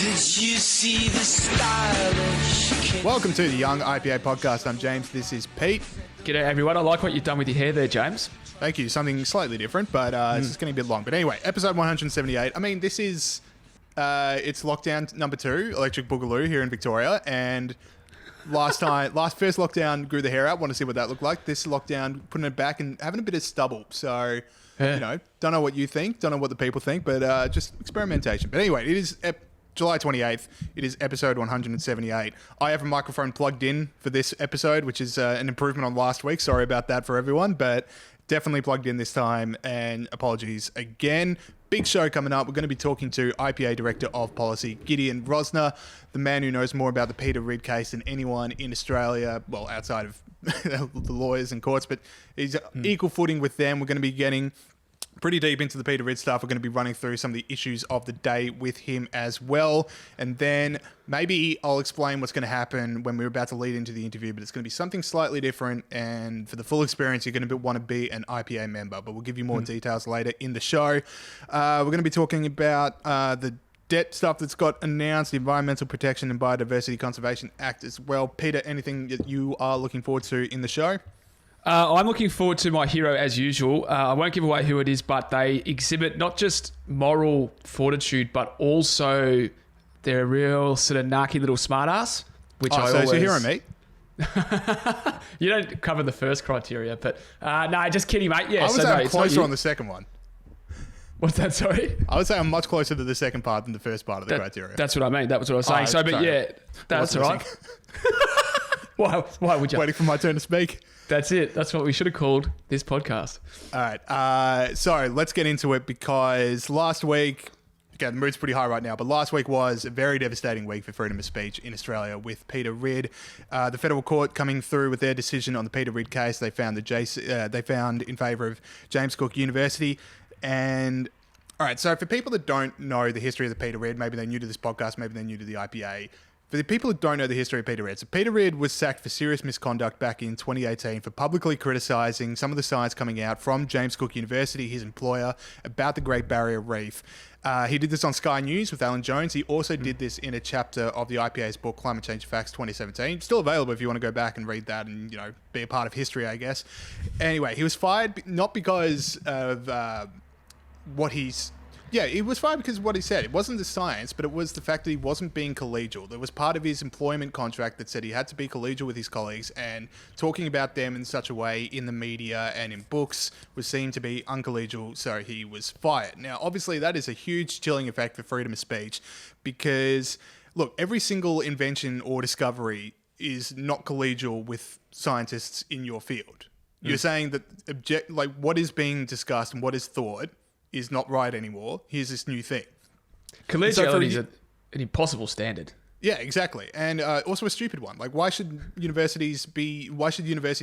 Did you see the stylish kid? Welcome to the Young IPA podcast. I'm James. This is Pete. G'day everyone. I like what you've done with your hair there, James. Thank you. Something slightly different, but it's just getting a bit long. But anyway, episode 178. I mean, this is it's lockdown number 2, Electric Boogaloo here in Victoria, and first lockdown grew the hair out. Want to see what that looked like. This lockdown putting it back and having a bit of stubble. So don't know what you think, don't know what the people think, but just experimentation. But anyway, it is July 28th. It is episode 178. I have a microphone plugged in for this episode, which is an improvement on last week. Sorry about that for everyone, but definitely plugged in this time, and apologies again. Big show coming up. We're going to be talking to IPA Director of Policy, Gideon Rozner, the man who knows more about the Peter Ridd case than anyone in Australia, well, outside of the lawyers and courts, but he's equal footing with them. We're going to be getting pretty deep into the Peter Ridd stuff. We're going to be running through some of the issues of the day with him as well. And then maybe I'll explain what's going to happen when we're about to lead into the interview, but it's going to be something slightly different. And for the full experience, you're going to want to be an IPA member, but we'll give you more details later in the show. We're going to be talking about the debt stuff that's got announced, the Environmental Protection and Biodiversity Conservation Act as well. Peter, anything that you are looking forward to in the show? I'm looking forward to my hero as usual. I won't give away who it is, but they exhibit not just moral fortitude, but also they're a real sort of narky little smartass, which I always... So it's your hero, mate? You don't cover the first criteria, but no, just kidding, mate. Yeah, I would say I'm closer on the second one. What's that, sorry? I would say I'm much closer to the second part than the first part of the criteria. That's what I mean. That was what I was saying. Sorry. Yeah, that's all right. Why would you? Waiting for my turn to speak. That's it. That's what we should have called this podcast. All right. So let's get into it, because last week, the mood's pretty high right now, but last week was a very devastating week for freedom of speech in Australia with Peter Ridd. The federal court coming through with their decision on the Peter Ridd case. They found they found in favour of James Cook University. And all right, so for people that don't know the history of the Peter Ridd, maybe they're new to this podcast, maybe they're new to the IPA. For the people who don't know the history of Peter Ridd, so Peter Ridd was sacked for serious misconduct back in 2018 for publicly criticising some of the science coming out from James Cook University, his employer, about the Great Barrier Reef. He did this on Sky News with Alan Jones. He also did this in a chapter of the IPA's book, Climate Change Facts 2017. Still available if you want to go back and read that and, be a part of history, I guess. Anyway, he was fired not because of what he's... Yeah, he was fired because of what he said. It wasn't the science, but it was the fact that he wasn't being collegial. There was part of his employment contract that said he had to be collegial with his colleagues, and talking about them in such a way in the media and in books was seen to be uncollegial, so he was fired. Now, obviously, that is a huge chilling effect for freedom of speech because, look, every single invention or discovery is not collegial with scientists in your field. You're saying that what is being discussed and what is thought is not right anymore. Here's this new thing. Collegiality is an impossible standard. Yeah, exactly. And also a stupid one. Like, why should university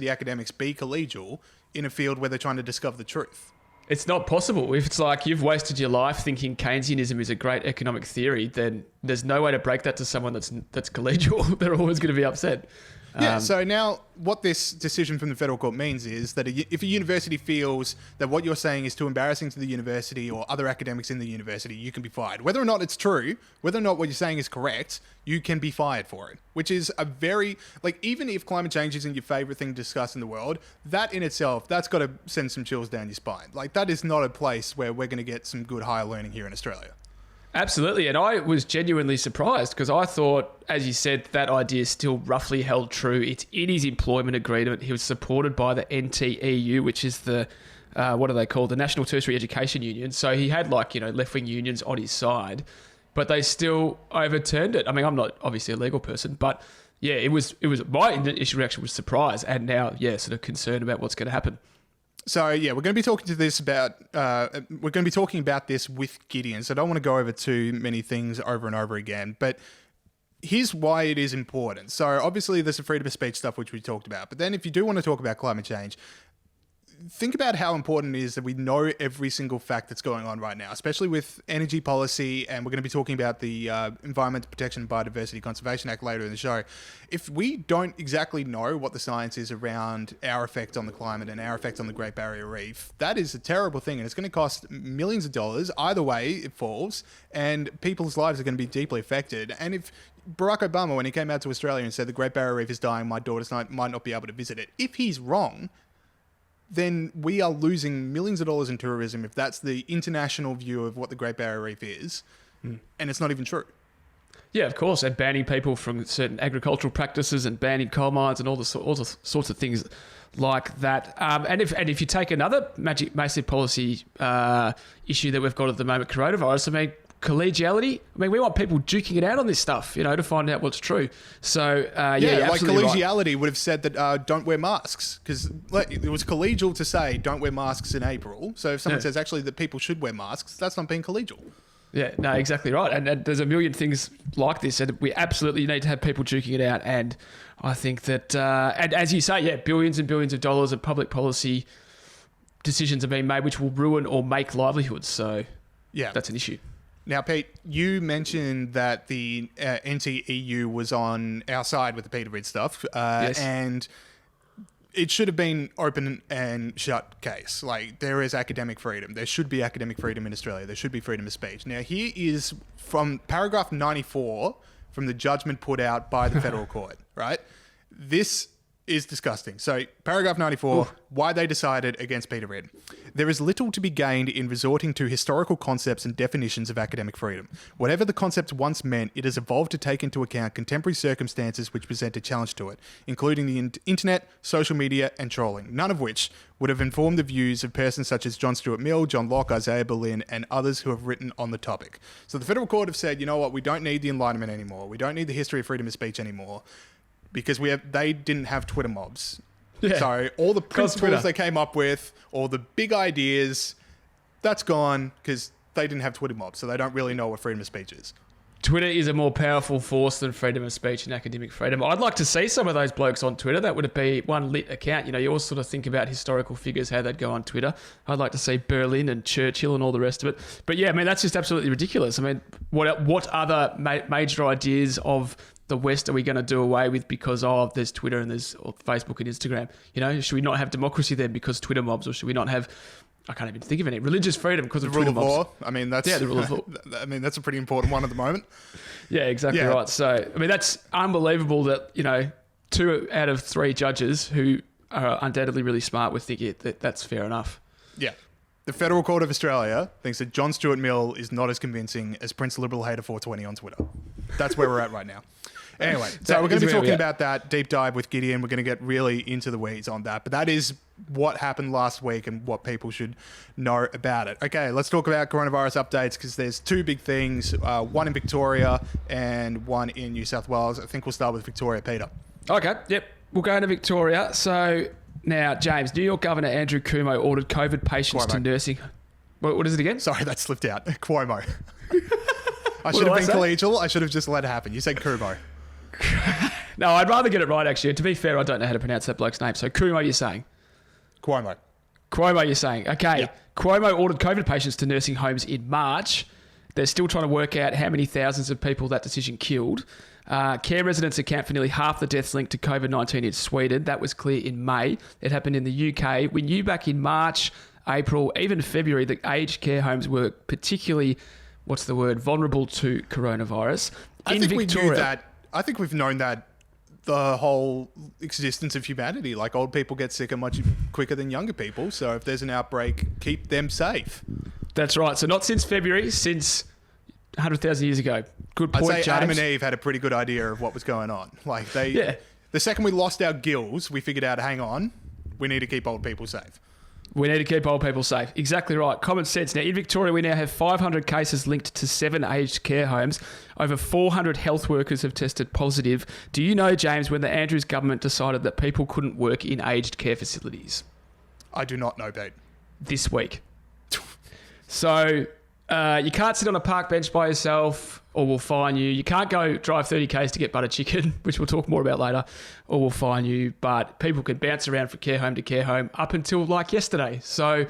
academics be collegial in a field where they're trying to discover the truth? It's not possible. If it's like you've wasted your life thinking Keynesianism is a great economic theory, then there's no way to break that to someone that's collegial. They're always going to be upset. Yeah, so now what this decision from the federal court means is that if a university feels that what you're saying is too embarrassing to the university or other academics in the university, you can be fired. Whether or not it's true, whether or not what you're saying is correct, you can be fired for it, which is a very, even if climate change isn't your favorite thing to discuss in the world, that in itself, that's got to send some chills down your spine. That is not a place where we're going to get some good higher learning here in Australia. Absolutely, and I was genuinely surprised because I thought, as you said, that idea still roughly held true. It's in his employment agreement. He was supported by the NTEU, which is the, what are they called, the National Tertiary Education Union. So he had left-wing unions on his side, but they still overturned it. I mean, I'm not obviously a legal person, but yeah, it was my initial reaction was surprise, and now, sort of concern about what's going to happen. So yeah, we're going to be talking about this with Gideon. So I don't want to go over too many things over and over again, but here's why it is important. So obviously there's the freedom of speech stuff, which we talked about, but then if you do want to talk about climate change, think about how important it is that we know every single fact that's going on right now, especially with energy policy. And we're going to be talking about the Environmental Protection and Biodiversity Conservation Act later in the show. If we don't exactly know what the science is around our effect on the climate and our effect on the Great Barrier Reef, that is a terrible thing. And it's going to cost millions of dollars. Either way, it falls. And people's lives are going to be deeply affected. And if Barack Obama, when he came out to Australia and said the Great Barrier Reef is dying, my daughters might not be able to visit it, if he's wrong, then we are losing millions of dollars in tourism if that's the international view of what the Great Barrier Reef is, and it's not even true. Yeah, of course, and banning people from certain agricultural practices and banning coal mines and all the sorts of things like that. And if you take another massive policy issue that we've got at the moment, coronavirus, I mean, collegiality. I mean, we want people duking it out on this stuff, to find out what's true. So, like collegiality would have said that don't wear masks, because it was collegial to say don't wear masks in April. So if someone says actually that people should wear masks, that's not being collegial. Yeah, no, exactly right. And there's a million things like this, and we absolutely need to have people duking it out. And I think that, and as you say, billions and billions of dollars of public policy decisions are being made which will ruin or make livelihoods. So that's an issue. Now, Pete, you mentioned that the NTEU was on our side with the Peter Rid stuff, yes. And it should have been open and shut case. Like, there is academic freedom. There should be academic freedom in Australia. There should be freedom of speech. Now, here is from paragraph 94 from the judgment put out by the federal court, right? This is disgusting. So, paragraph 94, why they decided against Peter Rid. There is little to be gained in resorting to historical concepts and definitions of academic freedom. Whatever the concept once meant, it has evolved to take into account contemporary circumstances which present a challenge to it, including the internet, social media, and trolling, none of which would have informed the views of persons such as John Stuart Mill, John Locke, Isaiah Berlin, and others who have written on the topic. So the federal court have said, you know what, we don't need the Enlightenment anymore. We don't need the history of freedom of speech anymore. Because they didn't have Twitter mobs. Yeah. So all the principles they came up with, all the big ideas, that's gone because they didn't have Twitter mobs. So they don't really know what freedom of speech is. Twitter is a more powerful force than freedom of speech and academic freedom. I'd like to see some of those blokes on Twitter. That would be one lit account. You always sort of think about historical figures, how they'd go on Twitter. I'd like to see Berlin and Churchill and all the rest of it. But yeah, I mean, that's just absolutely ridiculous. I mean, what other major ideas of the West are we going to do away with because there's Twitter and there's Facebook and Instagram? Should we not have democracy then because Twitter mobs, or should we not have, I can't even think of any, religious freedom because of Twitter mobs? The rule of law. I mean, that's the rule of law. I mean, that's a pretty important one at the moment. Yeah, exactly right. So, I mean, that's unbelievable that 2 out of 3 judges who are undoubtedly really smart would think that's fair enough. Yeah. The Federal Court of Australia thinks that John Stuart Mill is not as convincing as Prince Liberal Hater 420 on Twitter. That's where we're at right now. Anyway, so we're going to be talking about that deep dive with Gideon. We're going to get really into the weeds on that. But that is what happened last week and what people should know about it. Okay, let's talk about coronavirus updates because there's 2 big things, one in Victoria and one in New South Wales. I think we'll start with Victoria, Peter. Okay, yep. We'll go into Victoria. So now, James, New York Governor Andrew Cuomo ordered COVID patients to nursing... What is it again? Sorry, that slipped out. Cuomo. I should have been collegial. I should have just let it happen. You said Cuomo. No, I'd rather get it right, actually. To be fair, I don't know how to pronounce that bloke's name. So Cuomo, you're saying? Cuomo, you're saying. Okay. Yeah. Cuomo ordered COVID patients to nursing homes in March. They're still trying to work out how many thousands of people that decision killed. Care residents account for nearly half the deaths linked to COVID-19 in Sweden. That was clear in May. It happened in the UK. We knew back in March, April, even February, that aged care homes were particularly, vulnerable to coronavirus. I think we knew that. I think we've known that the whole existence of humanity. Like, old people get sicker much quicker than younger people. So if there's an outbreak, keep them safe. That's right. So not since February, since 100,000 years ago. Good point, I'd say James. Adam and Eve had a pretty good idea of what was going on. Like, the second we lost our gills, we figured out, hang on, we need to keep old people safe. We need to keep old people safe. Exactly right. Common sense. Now, in Victoria, we now have 500 cases linked to 7 aged care homes. Over 400 health workers have tested positive. Do you know, James, when the Andrews government decided that people couldn't work in aged care facilities? I do not know, Pete. This week. So, you can't sit on a park bench by yourself or we'll fine you. You can't go drive 30 k's to get butter chicken, which we'll talk more about later, or we'll fine you. But people can bounce around from care home to care home up until like yesterday. So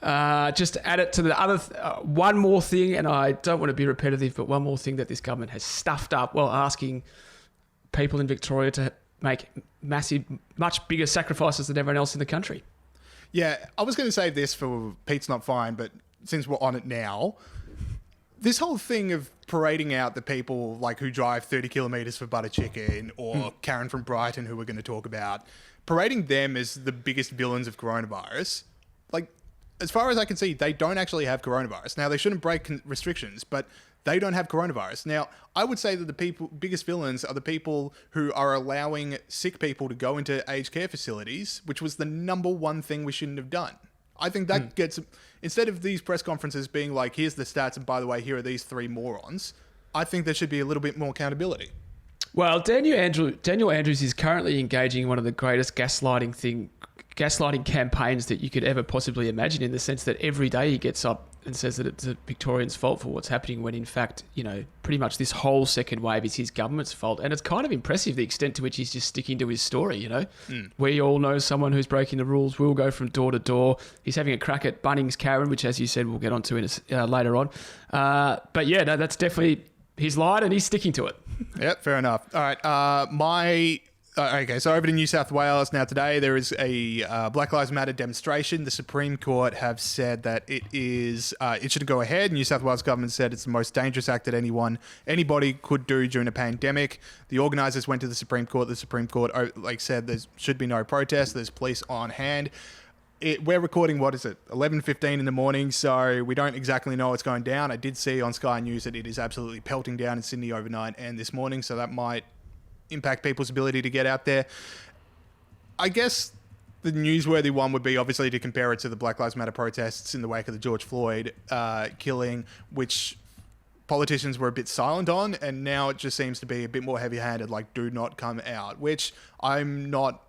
just add it to the other one more thing, and I don't want to be repetitive, but one more thing that this government has stuffed up while asking people in Victoria to make massive, much bigger sacrifices than everyone else in the country. Yeah, I was going to save this for Pete's Not Fine, but since we're on it now, this whole thing of parading out the people like who drive 30 kilometres for butter chicken, or Karen from Brighton, who we're going to talk about, parading them as the biggest villains of coronavirus. Like, as far as I can see, they don't actually have coronavirus. Now, they shouldn't break restrictions, but they don't have coronavirus. Now, I would say that the biggest villains are the people who are allowing sick people to go into aged care facilities, which was the number one thing we shouldn't have done. I think that gets, instead of these press conferences being like, here's the stats, and by the way, here are these three morons, I think there should be a little bit more accountability. Well, Daniel Andrews is currently engaging in one of the greatest gaslighting campaigns that you could ever possibly imagine, in the sense that every day he gets up and says that it's a Victorians' fault for what's happening, when in fact, pretty much this whole second wave is his government's fault. And it's kind of impressive the extent to which he's just sticking to his story, We all know someone who's breaking the rules. We'll go from door to door. He's having a crack at Bunnings Karen, which, as you said, we'll get onto later on. But yeah, no, that's definitely his line, and he's sticking to it. Yep, fair enough. All right, okay, so over to New South Wales now. Today there is a Black Lives Matter demonstration. The Supreme Court have said that it should go ahead. New South Wales government said it's the most dangerous act that anybody could do during a pandemic. The organisers went to the Supreme Court. The Supreme Court said there should be no protest. There's police on hand. We're recording, 11:15 in the morning, so we don't exactly know what's going down. I did see on Sky News that it is absolutely pelting down in Sydney overnight and this morning, so that might impact people's ability to get out there. I guess the newsworthy one would be obviously to compare it to the Black Lives Matter protests in the wake of the George Floyd killing, which politicians were a bit silent on, and now it just seems to be a bit more heavy-handed, like do not come out, which I'm not...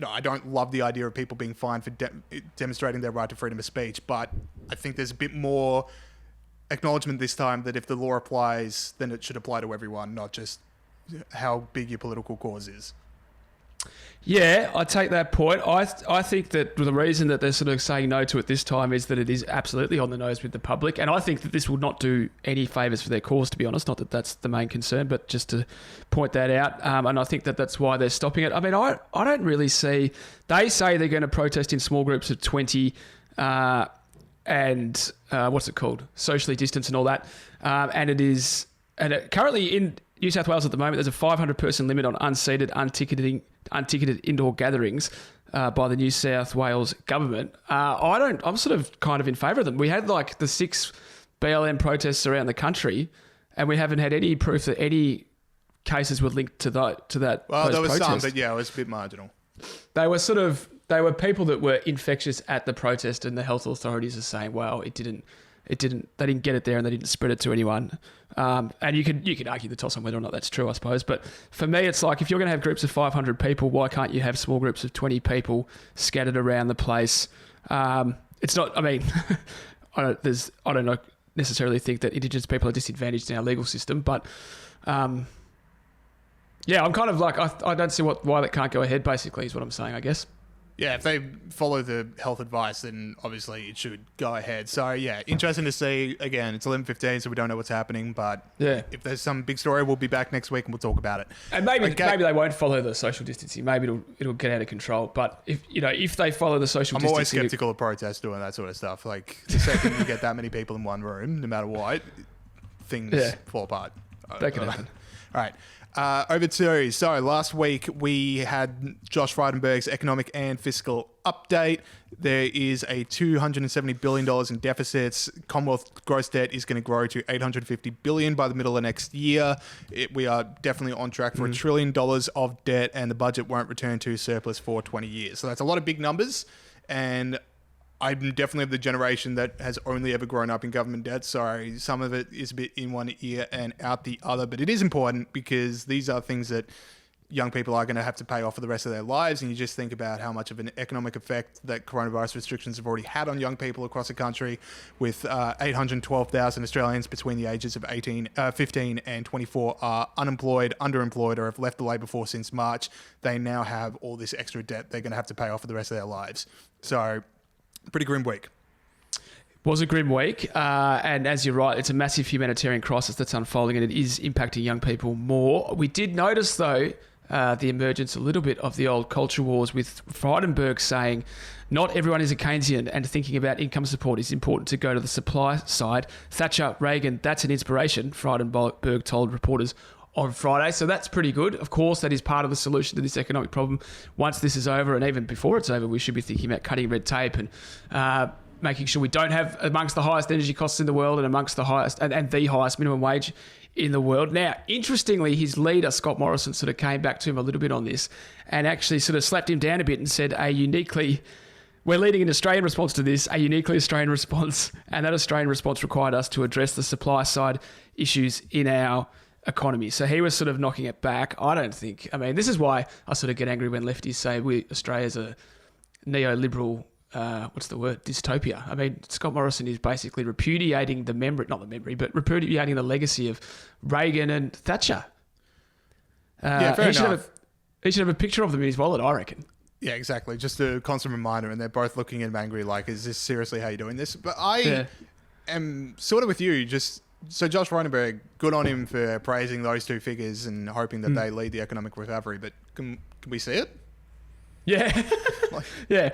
I don't love the idea of people being fined for demonstrating their right to freedom of speech, but I think there's a bit more acknowledgement this time that if the law applies, then it should apply to everyone, not just how big your political cause is. Yeah, I take that point. I think that the reason that they're sort of saying no to it this time is that it is absolutely on the nose with the public, and I think that this will not do any favours for their cause, to be honest. Not that that's the main concern, but just to point that out. And I think that that's why they're stopping it. I mean, I don't really see... They say they're going to protest in small groups of 20 and what's it called? Socially distanced and all that. And it is... currently in New South Wales at the moment, there's a 500-person limit on unseated, unticketed indoor gatherings by the New South Wales government. I'm sort of kind of in favour of them. We had like the 6 BLM protests around the country, and we haven't had any proof that any cases were linked to that. Well, there was protests. some, but yeah, it was a bit marginal. They were people that were infectious at the protest, and the health authorities are saying, well, they didn't get it there and they didn't spread it to anyone. And you could argue the toss on whether or not that's true, I suppose. But for me, it's like, if you're going to have groups of 500 people, why can't you have small groups of 20 people scattered around the place? It's not, I mean, I don't necessarily think that Indigenous people are disadvantaged in our legal system, but yeah, I'm kind of like, I don't see why that can't go ahead, basically, is what I'm saying, I guess. Yeah, if they follow the health advice, then obviously it should go ahead. So yeah, interesting to see. Again, it's 11:15, so we don't know what's happening. But yeah, if there's some big story, we'll be back next week and we'll talk about it. And maybe they won't follow the social distancing. Maybe it'll get out of control. But if they follow the social distancing, I'm always skeptical of protests doing that sort of stuff. Like the second you get that many people in one room, no matter what, things fall apart. That can happen. All right. Over to, so last week we had Josh Frydenberg's economic and fiscal update. There is a $270 billion in deficits. Commonwealth gross debt is going to grow to $850 billion by the middle of next year. We are definitely on track for $1 trillion of debt, and the budget won't return to surplus for 20 years. So that's a lot of big numbers, and I'm definitely of the generation that has only ever grown up in government debt. So some of it is a bit in one ear and out the other. But it is important because these are things that young people are going to have to pay off for the rest of their lives. And you just think about how much of an economic effect that coronavirus restrictions have already had on young people across the country, with 812,000 Australians between the ages of 15 and 24 are unemployed, underemployed, or have left the labour force since March. They now have all this extra debt they're going to have to pay off for the rest of their lives. So, pretty grim week. Was a grim week, and as you're right, it's a massive humanitarian crisis that's unfolding, and it is impacting young people more. We did notice, though, the emergence a little bit of the old culture wars, with Frydenberg saying not everyone is a Keynesian, and thinking about income support is important to go to the supply side. Thatcher, Reagan, that's an inspiration, Frydenberg told reporters on Friday. So that's pretty good. Of course, that is part of the solution to this economic problem. Once this is over, and even before it's over, we should be thinking about cutting red tape and making sure we don't have amongst the highest energy costs in the world and amongst the highest and the highest minimum wage in the world. Now, interestingly, his leader, Scott Morrison, sort of came back to him a little bit on this and actually sort of slapped him down a bit and said, we're leading an Australian response to this, a uniquely Australian response, and that Australian response required us to address the supply side issues in our economy. So he was sort of knocking it back. This is why I sort of get angry when lefties say Australia's a neoliberal dystopia. I mean, Scott Morrison is basically repudiating repudiating the legacy of Reagan and Thatcher. Fair enough. He should have a picture of them in his wallet, I reckon. Yeah, exactly. Just a constant reminder, and they're both looking at him angry, like, is this seriously how you're doing this? But I am sort of with you, so Josh Frydenberg, good on him for praising those two figures and hoping that they lead the economic recovery, but can we see it? Yeah. Yeah.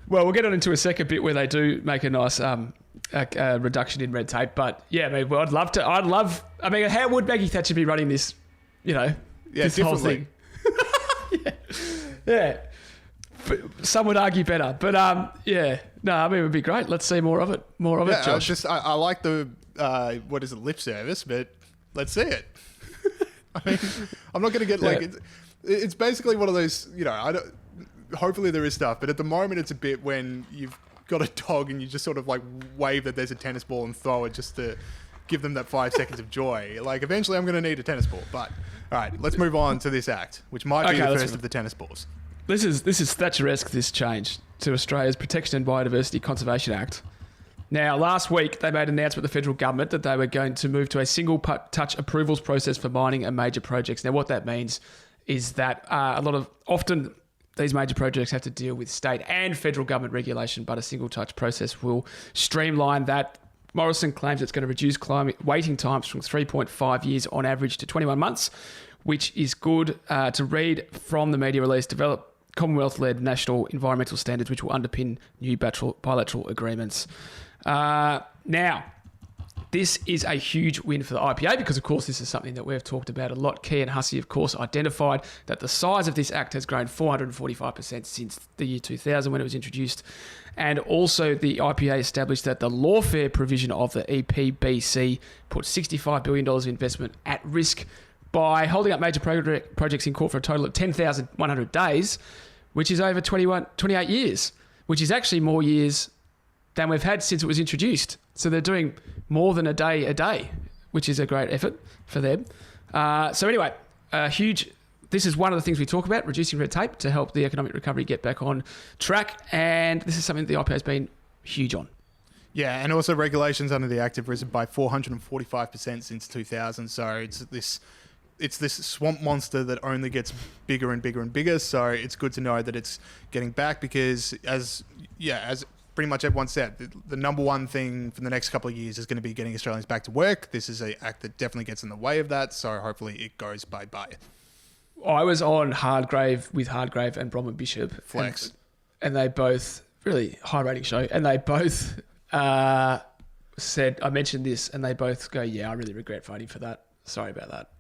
Well, we'll get on into a second bit where they do make a nice reduction in red tape. But yeah, I'd love. How would Maggie Thatcher be running this? This whole thing? Yeah. Some would argue better, but it would be great. Let's see more of it. Josh. I like the lip service, but let's see it. I mean, I'm not going to get it's basically one of those. Hopefully there is stuff, but at the moment it's a bit when you've got a dog and you just sort of like wave that there's a tennis ball and throw it just to give them that 5 seconds of joy. Like, eventually I'm going to need a tennis ball. But all right, let's move on to this act, which might be the first of the tennis balls. This is Thatcheresque, this change to Australia's Protection and Biodiversity Conservation Act. Now, last week they made an announcement with the federal government that they were going to move to a single touch approvals process for mining and major projects. Now, what that means is that often these major projects have to deal with state and federal government regulation, but a single touch process will streamline that. Morrison claims it's going to reduce climate waiting times from 3.5 years on average to 21 months, which is good. To read from the media release, develop Commonwealth-led national environmental standards which will underpin new bilateral agreements. Now, this is a huge win for the IPA because, of course, this is something that we've talked about a lot. Key and Hussey, of course, identified that the size of this act has grown 445% since the year 2000 when it was introduced. And also the IPA established that the lawfare provision of the EPBC put $65 billion of investment at risk by holding up major projects in court for a total of 10,100 days, which is over 28 years, which is actually more years than we've had since it was introduced. So they're doing more than a day, which is a great effort for them. So anyway, this is one of the things we talk about, reducing red tape to help the economic recovery get back on track. And this is something the IPA has been huge on. Yeah, and also regulations under the Act have risen by 445% since 2000. So it's this swamp monster that only gets bigger and bigger and bigger. So it's good to know that it's getting back because as pretty much everyone said, the number one thing for the next couple of years is going to be getting Australians back to work. This is an act that definitely gets in the way of that. So hopefully it goes bye-bye. I was on Hardgrave and Bronwyn Bishop. Flex. And they both, really high rating show, and they both said, I mentioned this, and they both go, yeah, I really regret voting for that. Sorry about that.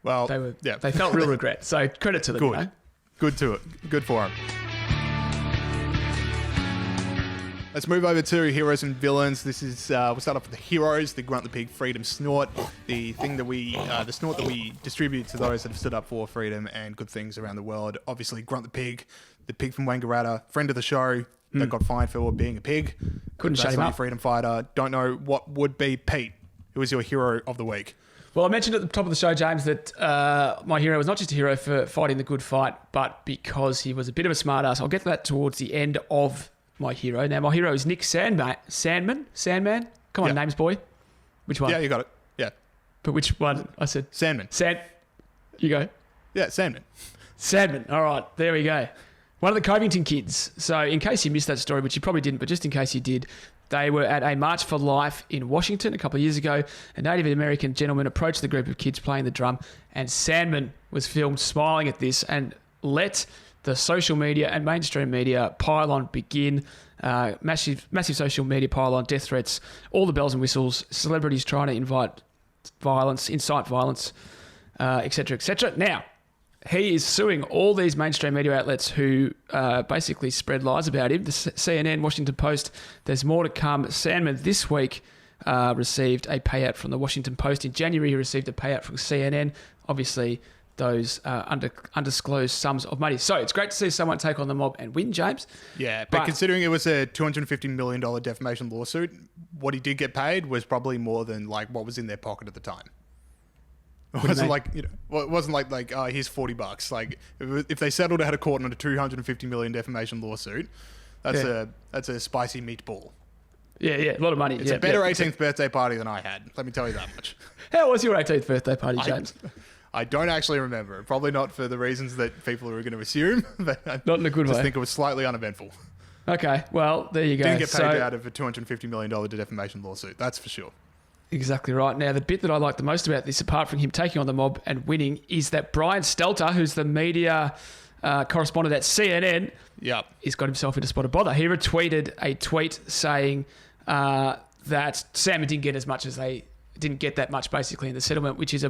Well, they felt real regret. So credit to them. Good. Good to it. Good for them. Let's move over to heroes and villains. This is we'll start off with the heroes, the Grunt the Pig Freedom Snort, the snort that we distribute to those that have stood up for freedom and good things around the world. Obviously, Grunt the pig from Wangaratta, friend of the show, that got fined for being a pig. Couldn't shut him up. Freedom fighter. Don't know what would be Pete. Who is your hero of the week? Well, I mentioned at the top of the show, James, that my hero was not just a hero for fighting the good fight, but because he was a bit of a smartass. I'll get to that towards the end of my hero. Now, my hero is Nick Sandmann. Come on, names boy. Which one? Yeah, you got it. Yeah. But which one? I said Sandmann. You go. Yeah, Sandmann. All right, there we go. One of the Covington kids. So in case you missed that story, which you probably didn't, but just in case you did, they were at a March for Life in Washington a couple of years ago. A Native American gentleman approached the group of kids playing the drum, and Sandmann was filmed smiling at this and let the social media and mainstream media pylon begin. Massive social media pylon, death threats, all the bells and whistles, celebrities trying to incite violence, etc., etc. Now, he is suing all these mainstream media outlets who basically spread lies about him. The CNN, Washington Post, there's more to come. Sandmann this week received a payout from the Washington Post. In January, he received a payout from CNN. Obviously, those undisclosed sums of money. So it's great to see someone take on the mob and win, James. Yeah, but considering it was a $250 million defamation lawsuit, what he did get paid was probably more than like what was in their pocket at the time. It wasn't like, it wasn't like here's $40. Like if they settled out of court on a $250 million defamation lawsuit, that's a spicy meatball. Yeah, a lot of money. It's a better 18th birthday party than I had. Let me tell you that much. How was your 18th birthday party, James? I don't actually remember. Probably not for the reasons that people are going to assume. But Not in a good way. I just think it was slightly uneventful. Okay, well, there you go. Didn't get paid out of a $250 million defamation lawsuit. That's for sure. Exactly right. Now, the bit that I like the most about this, apart from him taking on the mob and winning, is that Brian Stelter, who's the media correspondent at CNN, he's got himself into spot of bother. He retweeted a tweet saying that Sandmann didn't get that much basically in the settlement, which is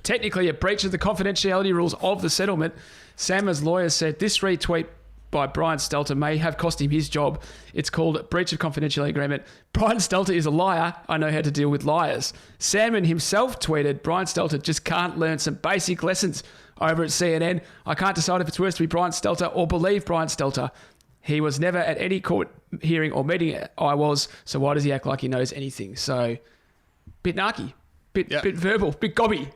technically a breach of the confidentiality rules of the settlement. Sandmann's lawyer said this retweet by Brian Stelter may have cost him his job. It's called breach of confidentiality agreement. Brian Stelter is a liar. I know how to deal with liars. Sandmann himself tweeted, Brian Stelter just can't learn some basic lessons over at CNN. I can't decide if it's worse to be Brian Stelter or believe Brian Stelter. He was never at any court hearing or meeting I was, so why does he act like he knows anything? So, bit narky, bit verbal, bit gobby.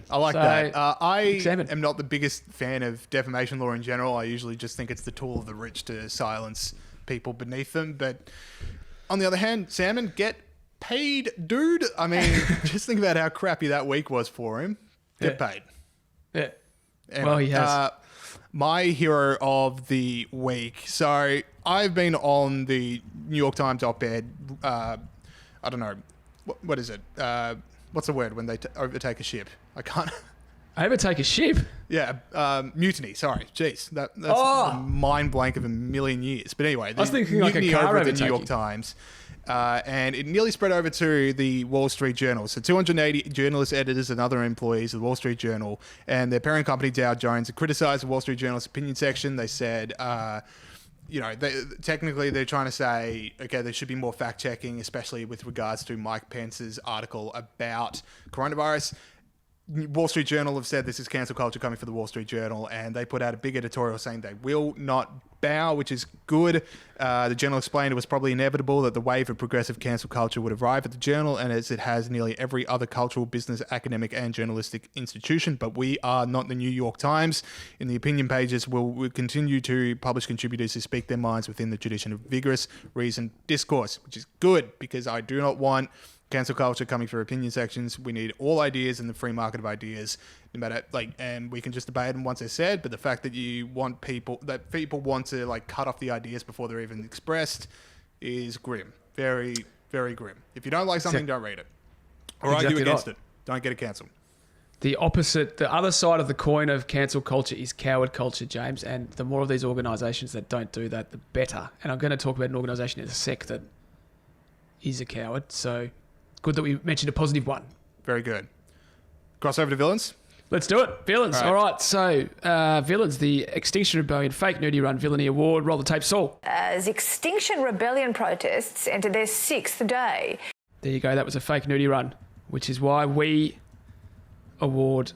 I like that. I am not the biggest fan of defamation law in general. I usually just think it's the tool of the rich to silence people beneath them. But on the other hand, Sandmann, get paid, dude. I mean, just think about how crappy that week was for him. Get paid. Yeah. Anyway, well, he has. My hero of the week. So I've been on the New York Times op-ed. I don't know. What is it? What's the word when they overtake a ship? I can't. Overtake a ship? Yeah, mutiny. Sorry, jeez, that's a mind blank of a million years. But anyway, I was thinking like a car over at the overtaking. New York Times, and it nearly spread over to the Wall Street Journal. So 280 journalists, editors, and other employees of the Wall Street Journal and their parent company Dow Jones criticised the Wall Street Journal's opinion section. They said, technically they're trying to say, okay, there should be more fact checking, especially with regards to Mike Pence's article about coronavirus. Wall Street Journal have said this is cancel culture coming for the Wall Street Journal, and they put out a big editorial saying they will not bow, which is good. The Journal explained it was probably inevitable that the wave of progressive cancel culture would arrive at the Journal, and as it has nearly every other cultural, business, academic, and journalistic institution. But we are not the New York Times. In the opinion pages, we'll continue to publish contributors who speak their minds within the tradition of vigorous, reasoned discourse, which is good because I do not want cancel culture coming for opinion sections. We need all ideas in the free market of ideas, no matter and we can just debate them once they're said. But the fact that people want to cut off the ideas before they're even expressed is grim, very, very grim. If you don't like something, don't read it or argue against it. Don't get it cancelled. The opposite, the other side of the coin of cancel culture is coward culture, James. And the more of these organisations that don't do that, the better. And I'm going to talk about an organisation in a sec that is a coward. So good that we mentioned a positive one. Very good. Cross over to villains. Let's do it. Villains. All right. So, villains, the Extinction Rebellion Fake Nudie Run Villainy Award. Roll the tape, Saul. As Extinction Rebellion protests enter their 6th day. There you go. That was a fake nudie run, which is why we award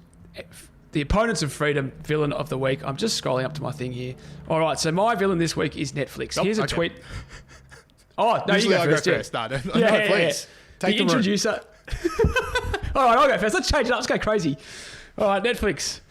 the opponents of freedom Villain of the Week. I'm just scrolling up to my thing here. All right. So, my villain this week is Netflix. Here's a tweet. Oh, no, Usually you go first. No, please. Yeah. Take the introducer. All right, I'll go first. Let's change it up. Let's go crazy. All right, Netflix.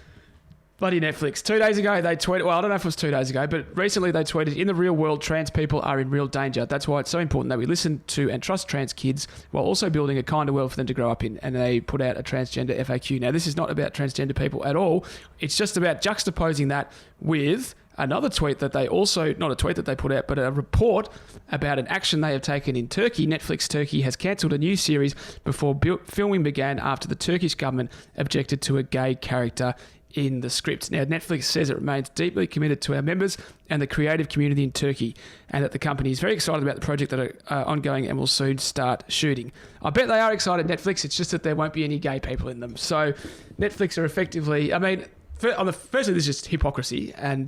Bloody Netflix. 2 days ago, they tweeted... Well, I don't know if it was 2 days ago, but recently they tweeted, in the real world, trans people are in real danger. That's why it's so important that we listen to and trust trans kids while also building a kinder world for them to grow up in. And they put out a transgender FAQ. Now, this is not about transgender people at all. It's just about juxtaposing that with another tweet that they also... Not a tweet that they put out, but a report about an action they have taken in Turkey. Netflix Turkey has cancelled a new series before filming began after the Turkish government objected to a gay character in the script. Now, Netflix says it remains deeply committed to our members and the creative community in Turkey, and that the company is very excited about the project that are ongoing and will soon start shooting. I bet they are excited, Netflix. It's just that there won't be any gay people in them. So Netflix are effectively... I mean, firstly, this is just hypocrisy, and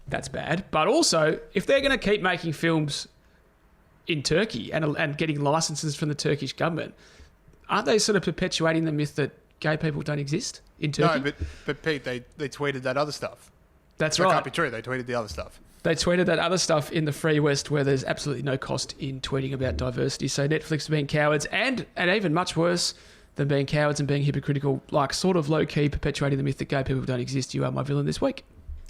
that's bad. But also, if they're going to keep making films in Turkey and getting licenses from the Turkish government, aren't they sort of perpetuating the myth that gay people don't exist in Turkey? No, but Pete, they tweeted that other stuff. That's That right. can't be true. They tweeted the other stuff. They tweeted that other stuff in the free West where there's absolutely no cost in tweeting about diversity. So Netflix are being cowards, and even much worse than being cowards and being hypocritical, like sort of low-key perpetuating the myth that gay people don't exist. You are my villain this week.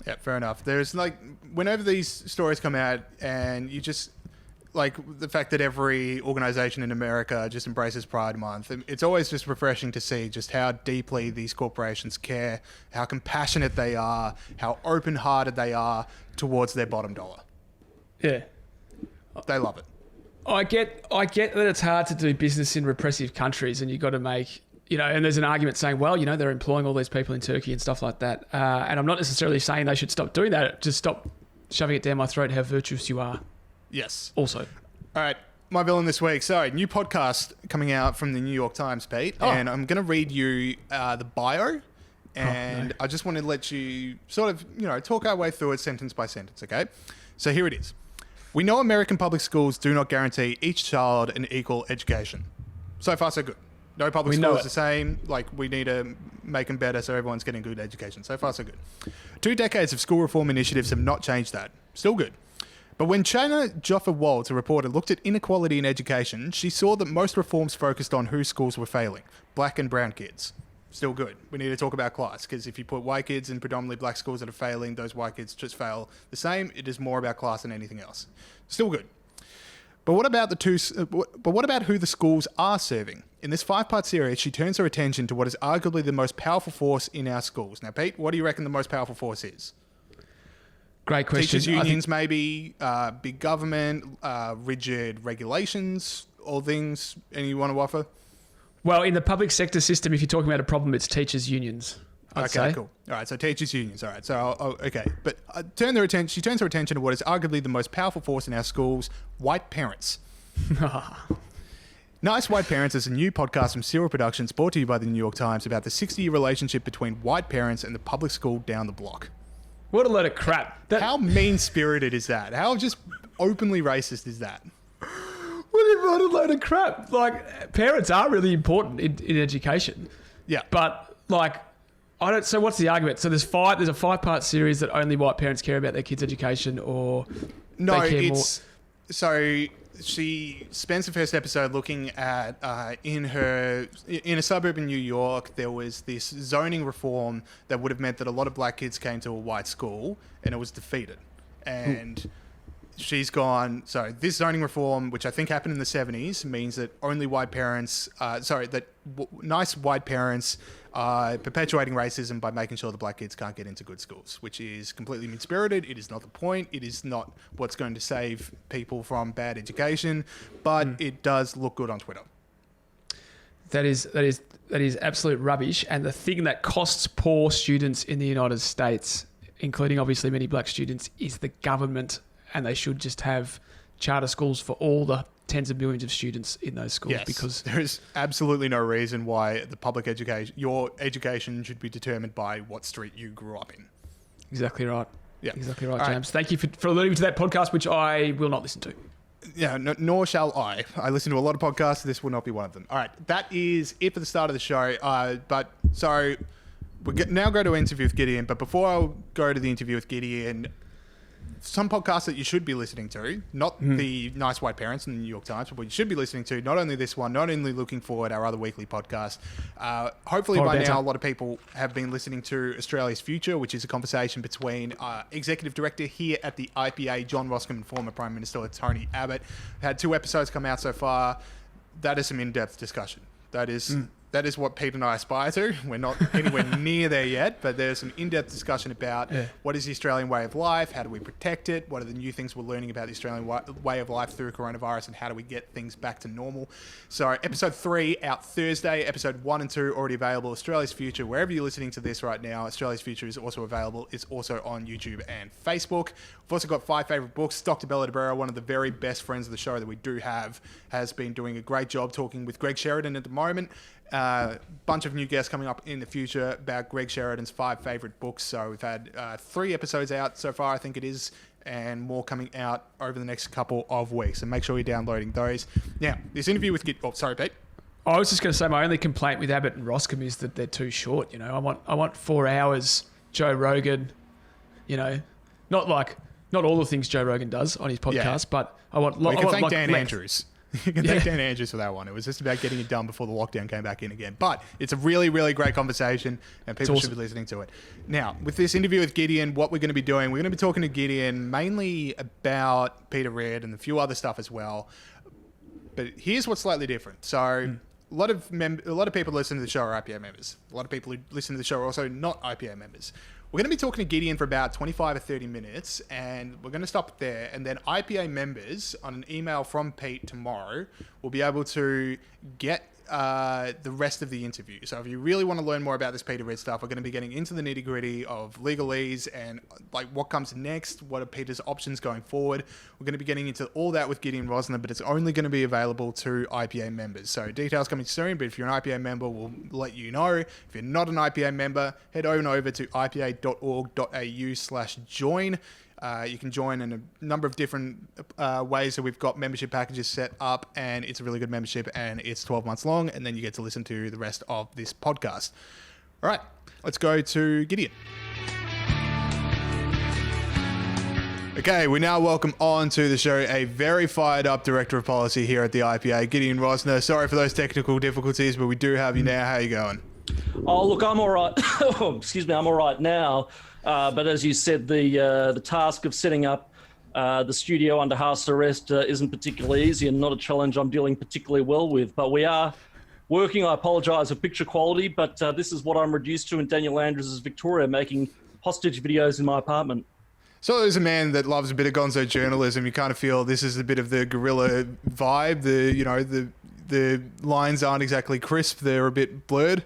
Yeah, fair enough. There's like, whenever these stories come out and you just... Like the fact that every organisation in America just embraces Pride Month, it's always just refreshing to see just how deeply these corporations care, how compassionate they are, how open-hearted they are towards their bottom dollar. Yeah. They love it. I get that it's hard to do business in repressive countries, and you've got to make, and there's an argument saying, well, they're employing all these people in Turkey and stuff like that. And I'm not necessarily saying they should stop doing that. Just stop shoving it down my throat how virtuous you are. Yes. Also. All right. My villain this week. So, new podcast coming out from the New York Times, Pete. Oh. And I'm going to read you the bio. And I just want to let you sort of, talk our way through it sentence by sentence, okay? So here it is. We know American public schools do not guarantee each child an equal education. So far, so good. No public school is the same. Like, we need to make them better so everyone's getting good education. So far, so good. 2 decades of school reform initiatives have not changed that. Still good. But when China Joffe-Waltz, a reporter, looked at inequality in education, she saw that most reforms focused on whose schools were failing, black and brown kids. Still good. We need to talk about class, because if you put white kids in predominantly black schools that are failing, those white kids just fail the same. It is more about class than anything else. Still good. But what about who the schools are serving? In this 5-part series, she turns her attention to what is arguably the most powerful force in our schools. Now, Pete, what do you reckon the most powerful force is? Great question. Teachers' unions, maybe, big government, rigid regulations, all things. Any you want to offer? Well, in the public sector system, if you're talking about a problem, it's teachers' unions. I'd say. Cool. All right, so teachers' unions. All right, so, okay. But she turns her attention to what is arguably the most powerful force in our schools, white parents. Nice White Parents is a new podcast from Serial Productions brought to you by the New York Times about the 60-year relationship between white parents and the public school down the block. What a load of crap. How mean-spirited is that? How just openly racist is that? What a load of crap. Like, parents are really important in education. Yeah. But, so what's the argument? So there's a 5-part series that only white parents care about their kids' education, or no, they care it's... more? So she spends the first episode looking at in a suburb in New York, there was this zoning reform that would have meant that a lot of black kids came to a white school, and it was defeated. And she's gone, so this zoning reform, which I think happened in the 70s, means that only white parents, nice white parents are perpetuating racism by making sure the black kids can't get into good schools, which is completely mean-spirited. It is not the point. It is not what's going to save people from bad education, but it does look good on Twitter. That is absolute rubbish. And the thing that costs poor students in the United States, including obviously many black students, is the government, and they should just have charter schools for all the tens of millions of students in those schools. Yes, because there is absolutely no reason why the public education, your education, should be determined by what street you grew up in. Exactly right. Yeah, exactly right, all James. Thank you for alluding to that podcast, which I will not listen to. Yeah, nor shall I. I listen to a lot of podcasts. This will not be one of them. All right, that is it for the start of the show. We'll now go to an interview with Gideon. But before I go to the interview with Gideon, some podcasts that you should be listening to, not the Nice White Parents in the New York Times, but what you should be listening to, not only this one, not only looking forward our other weekly podcast. Hopefully by now, a lot of people have been listening to Australia's Future, which is a conversation between Executive Director here at the IPA, John Roscombe, and former Prime Minister Tony Abbott. We've had 2 episodes come out so far. That is some in-depth discussion. That is what Pete and I aspire to. We're not anywhere near there yet, but there's some in-depth discussion about what is the Australian way of life, how do we protect it, what are the new things we're learning about the Australian way of life through coronavirus, and how do we get things back to normal. So episode 3 out Thursday, episode 1 and 2 already available. Australia's Future, wherever you're listening to this right now, Australia's Future is also available. It's also on YouTube and Facebook. We've also got 5 favourite books. Dr. Bella DeBarra, one of the very best friends of the show that we do have, has been doing a great job talking with Greg Sheridan at the moment. Bunch of new guests coming up in the future about Greg Sheridan's 5 favourite books. So we've had 3 episodes out so far, I think it is, and more coming out over the next couple of weeks. So make sure you're downloading those. Now, this interview with sorry, Pete. I was just going to say my only complaint with Abbott and Roscombe is that they're too short. You know, I want 4 hours. Joe Rogan, you know, not all the things Joe Rogan does on his podcast, but I want. Well, you can thank Dan length. Andrews. You can thank Dan Andrews for that one. It was just about getting it done before the lockdown came back in again. But it's a really, really great conversation, and people should be listening to it. Now, with this interview with Gideon, what we're going to be doing, we're going to be talking to Gideon mainly about Peter Reid and a few other stuff as well. But here's what's slightly different. So a lot of people listen to the show are IPA members. A lot of people who listen to the show are also not IPA members. We're going to be talking to Gideon for about 25 or 30 minutes, and we're going to stop there. And then IPA members, on an email from Pete tomorrow, will be able to get the rest of the interview. So if you really want to learn more about this Peter Reid stuff, we're going to be getting into the nitty-gritty of legalese and like what comes next, what are Peter's options going forward. We're going to be getting into all that with Gideon Rozner, but it's only going to be available to IPA members. So details coming soon, but if you're an IPA member, we'll let you know. If you're not an IPA member, head on over to ipa.org.au/join. You can join in a number of different ways. So we've got membership packages set up, and it's a really good membership, and it's 12 months long, and then you get to listen to the rest of this podcast. All right, let's go to Gideon. Okay, we now welcome on to the show a very fired up Director of Policy here at the IPA, Gideon Rozner. Sorry for those technical difficulties, but we do have you now. How are you going? Oh, look, I'm all right. Excuse me, I'm all right now. But as you said, the task of setting up the studio under house arrest isn't particularly easy and not a challenge I'm dealing particularly well with. But we are working. I apologise for picture quality, but this is what I'm reduced to in Daniel Andrews' Victoria, making hostage videos in my apartment. So as a man that loves a bit of gonzo journalism, you kind of feel this is a bit of the guerrilla vibe. The lines aren't exactly crisp; they're a bit blurred.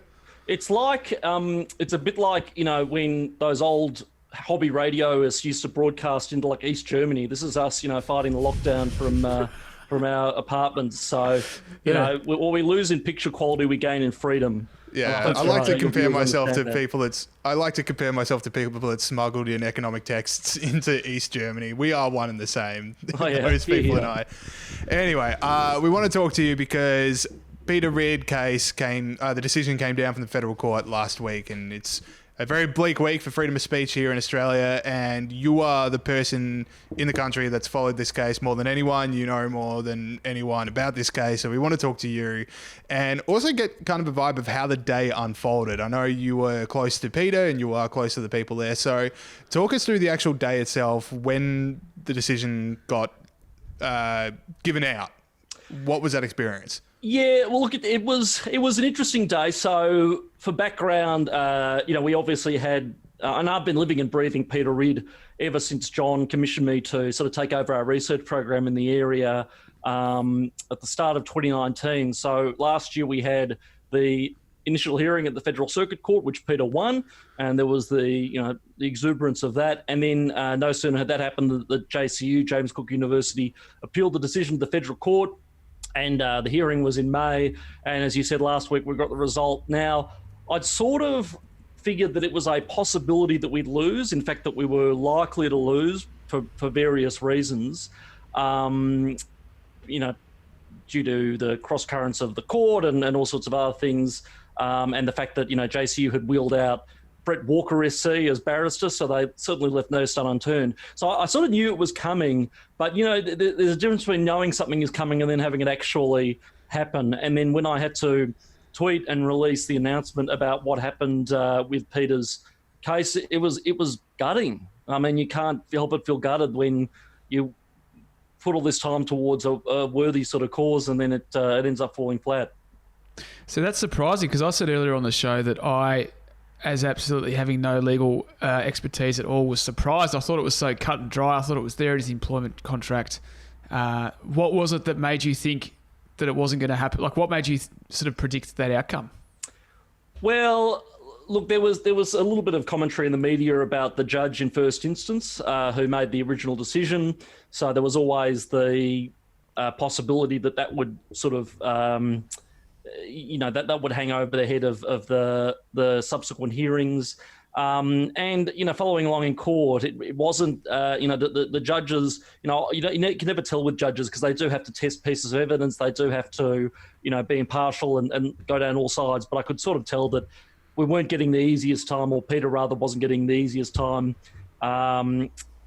It's like, it's a bit like, you know, when those old hobby radioists used to broadcast into like East Germany. This is us, you know, fighting the lockdown from our apartments. So, you know, what we lose in picture quality, we gain in freedom. Yeah, I like to compare myself to people that smuggled in economic texts into East Germany. We are one and the same. Those people and I. Anyway, we want to talk to you because Peter Reid case the decision came down from the federal court last week, and it's a very bleak week for freedom of speech here in Australia, and you are the person in the country that's followed this case more than anyone. You know more than anyone about this case, so we want to talk to you and also get kind of a vibe of how the day unfolded. I know you were close to Peter and you are close to the people there, so talk us through the actual day itself when the decision got given out. What was that experience? Yeah, well, look, it was an interesting day. So, for background, you know, we obviously had, and I've been living and breathing Peter Reid ever since John commissioned me to sort of take over our research program in the area at the start of 2019. So last year we had the initial hearing at the Federal Circuit Court, which Peter won, and there was the exuberance of that. And then no sooner had that happened, the JCU, James Cook University, appealed the decision to the Federal Court. And the hearing was in May. And as you said last week, we got the result. Now, I'd sort of figured that it was a possibility that we'd lose. In fact, that we were likely to lose for various reasons, due to the cross currents of the court and all sorts of other things. And the fact that, JCU had wheeled out Brett Walker SC as barrister, so they certainly left no stone unturned. So I sort of knew it was coming, but there's a difference between knowing something is coming and then having it actually happen. And then when I had to tweet and release the announcement about what happened with Peter's case, it was gutting. I mean, you can't help but feel gutted when you put all this time towards a worthy sort of cause and then it ends up falling flat. So that's surprising, because I said earlier on the show that I, as absolutely having no legal expertise at all, was surprised. I thought it was so cut and dry. I thought it was there in his employment contract. What was it that made you think that it wasn't going to happen? Like, what made you sort of predict that outcome? Well, look, there was a little bit of commentary in the media about the judge in first instance who made the original decision. So there was always the possibility that would sort of, that would hang over the head of the subsequent hearings. And following along in court, it wasn't the judges. You can never tell with judges, because they do have to test pieces of evidence. They do have to be impartial and go down all sides. But I could sort of tell that we weren't getting the easiest time, or Peter rather wasn't getting the easiest time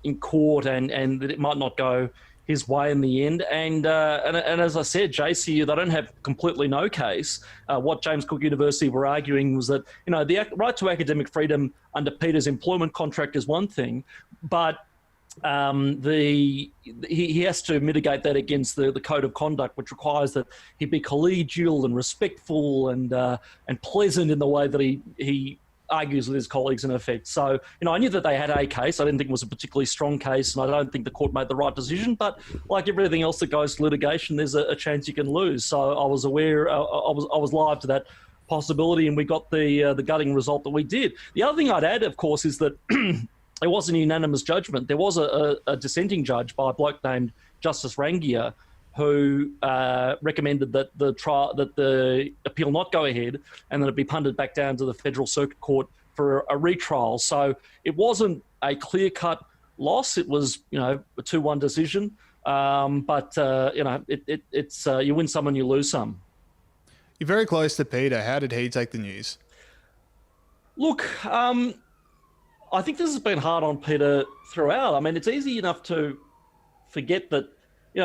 in court, and that it might not go his way in the end. And as I said, JCU, they don't have completely no case. What James Cook University were arguing was that, the right to academic freedom under Peter's employment contract is one thing, but he has to mitigate that against the code of conduct, which requires that he be collegial and respectful and pleasant in the way that he argues with his colleagues, in effect. So, I knew that they had a case. I didn't think it was a particularly strong case, and I don't think the court made the right decision. But like everything else that goes to litigation, there's a chance you can lose. So I was aware, I was live to that possibility, and we got the gutting result that we did. The other thing I'd add, of course, is that it wasn't a unanimous judgment. There was a dissenting judge by a bloke named Justice Rangier, who recommended that the appeal not go ahead, and that it be punted back down to the Federal Circuit Court for a retrial. So it wasn't a clear-cut loss. It was, a 2-1 decision. But it's you win some and you lose some. You're very close to Peter. How did he take the news? Look, I think this has been hard on Peter throughout. I mean, it's easy enough to forget that.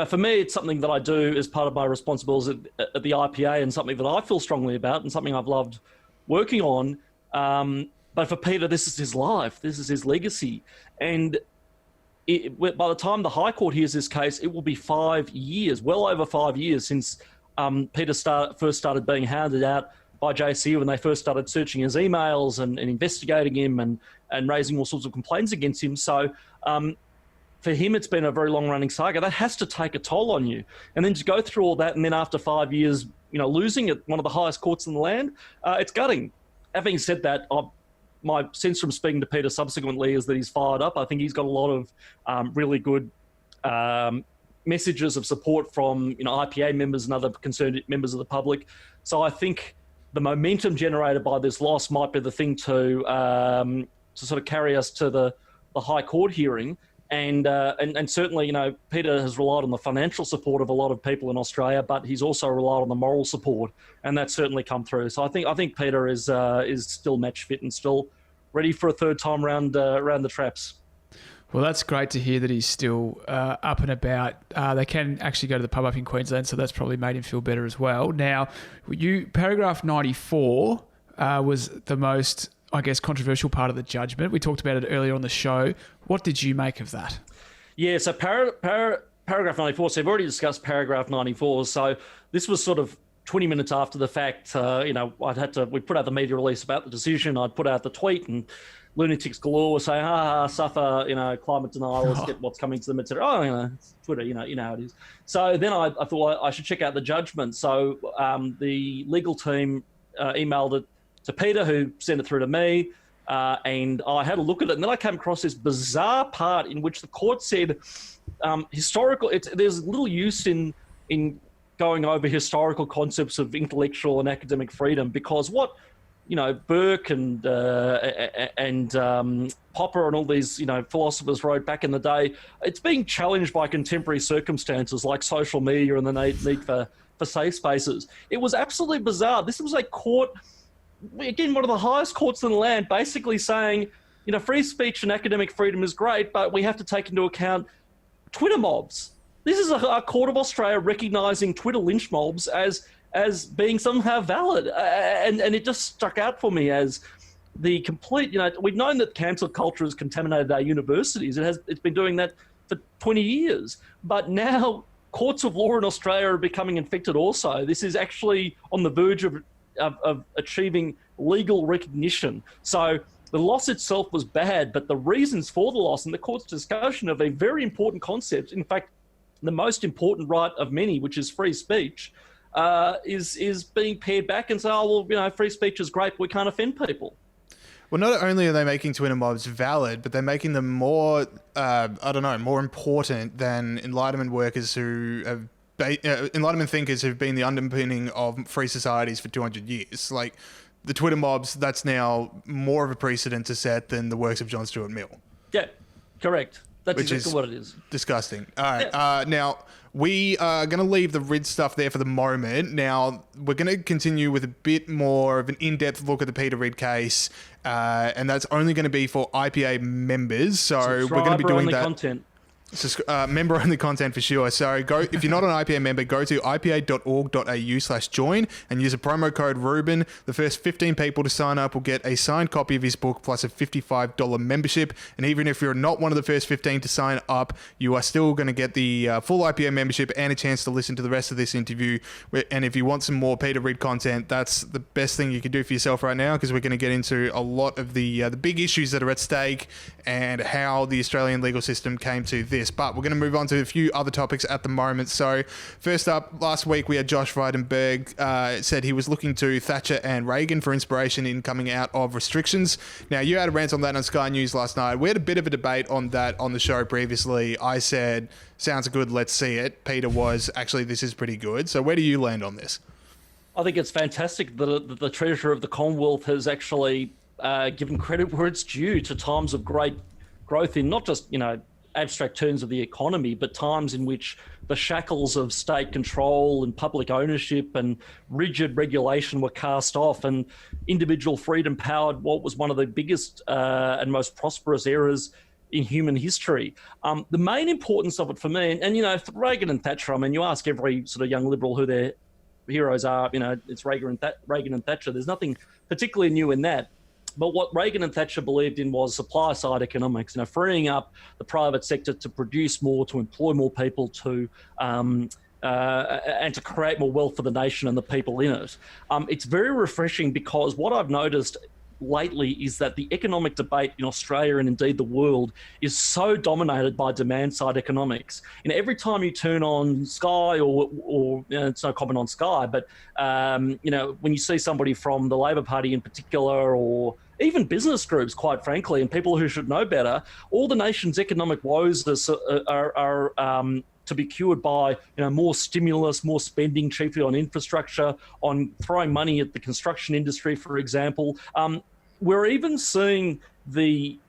For me, it's something that I do as part of my responsibilities at the IPA, and something that I feel strongly about, and something I've loved working on. But for Peter, this is his life. This is his legacy. And by the time the High Court hears this case, it will be 5 years, well over 5 years since Peter first started being hounded out by JCU when they first started searching his emails and investigating him and raising all sorts of complaints against him. So for him, it's been a very long-running saga. That has to take a toll on you. And then to go through all that, and then after 5 years, losing at one of the highest courts in the land, it's gutting. Having said that, my sense from speaking to Peter subsequently is that he's fired up. I think he's got a lot of really good messages of support from IPA members and other concerned members of the public. So I think the momentum generated by this loss might be the thing to sort of carry us to the High Court hearing. And certainly, Peter has relied on the financial support of a lot of people in Australia, but he's also relied on the moral support, and that's certainly come through. So I think Peter is still match fit and still ready for a third time around the traps. Well, that's great to hear that he's still up and about. They can actually go to the pub up in Queensland, so that's probably made him feel better as well. Now, paragraph 94 was the most, I guess, controversial part of the judgment. We talked about it earlier on the show. What did you make of that? Yeah, so paragraph 94, so we've already discussed paragraph 94. So this was sort of 20 minutes after the fact. We put out the media release about the decision. I'd put out the tweet, and lunatics galore were saying, suffer, climate denial, let's get what's coming to them, etc. It's Twitter, you know how it is. So then I thought I should check out the judgment. So the legal team emailed it to Peter, who sent it through to me, and I had a look at it, and then I came across this bizarre part in which the court said there's little use in going over historical concepts of intellectual and academic freedom, because what Burke and Popper and all these philosophers wrote back in the day, it's being challenged by contemporary circumstances like social media and the need for safe spaces. It was absolutely bizarre. This was a court again, one of the highest courts in the land, basically saying, free speech and academic freedom is great, but we have to take into account Twitter mobs. This is a court of Australia recognising Twitter lynch mobs as being somehow valid, and it just struck out for me as the complete. We've known that cancel culture has contaminated our universities. It's been doing that for 20 years, but now courts of law in Australia are becoming infected also. This is actually on the verge of achieving legal recognition. So the loss itself was bad, but the reasons for the loss and the court's discussion of a very important concept, in fact, the most important right of many, which is free speech, is being pared back and say, free speech is great, but we can't offend people. Well, not only are they making Twitter mobs valid, but they're making them more, more important than Enlightenment workers who have, Enlightenment thinkers who've been the underpinning of free societies for 200 years. Like, the Twitter mobs, that's now more of a precedent to set than the works of John Stuart Mill. Yeah, correct. That's exactly what it is. Disgusting. All right. Now, we are going to leave the RID stuff there for the moment. Now, we're going to continue with a bit more of an in-depth look at the Peter Reid case, and that's only going to be for IPA members. So we're going to be doing that. Content. Member-only content for sure. So if you're not an IPA member, go to ipa.org.au/join and use a promo code Ruben. The first 15 people to sign up will get a signed copy of his book plus a $55 membership. And even if you're not one of the first 15 to sign up, you are still going to get the full IPA membership and a chance to listen to the rest of this interview. And if you want some more Peter Reid content, that's the best thing you can do for yourself right now, because we're going to get into a lot of the big issues that are at stake and how the Australian legal system came to this. But we're going to move on to a few other topics at the moment. So first up, last week we had Josh Frydenberg said he was looking to Thatcher and Reagan for inspiration in coming out of restrictions. Now, you had a rant on that on Sky News last night. We had a bit of a debate on that on the show previously. I said, sounds good, let's see it. Peter was, actually, this is pretty good. So where do you land on this? I think it's fantastic that the Treasurer of the Commonwealth has actually given credit where it's due to times of great growth in not just, abstract terms of the economy, but times in which the shackles of state control and public ownership and rigid regulation were cast off, and individual freedom powered what was one of the biggest and most prosperous eras in human history. The main importance of it for me, and Reagan and Thatcher, you ask every sort of young liberal who their heroes are, it's Reagan and Thatcher. There's nothing particularly new in that. But what Reagan and Thatcher believed in was supply-side economics, freeing up the private sector to produce more, to employ more people, and to create more wealth for the nation and the people in it. It's very refreshing, because what I've noticed lately is that the economic debate in Australia and indeed the world is so dominated by demand-side economics. Every time you turn on Sky, or it's no comment on Sky, but when you see somebody from the Labor Party in particular, or even business groups, quite frankly, and people who should know better, all the nation's economic woes are to be cured by more stimulus, more spending, chiefly on infrastructure, on throwing money at the construction industry, for example. We're even seeing the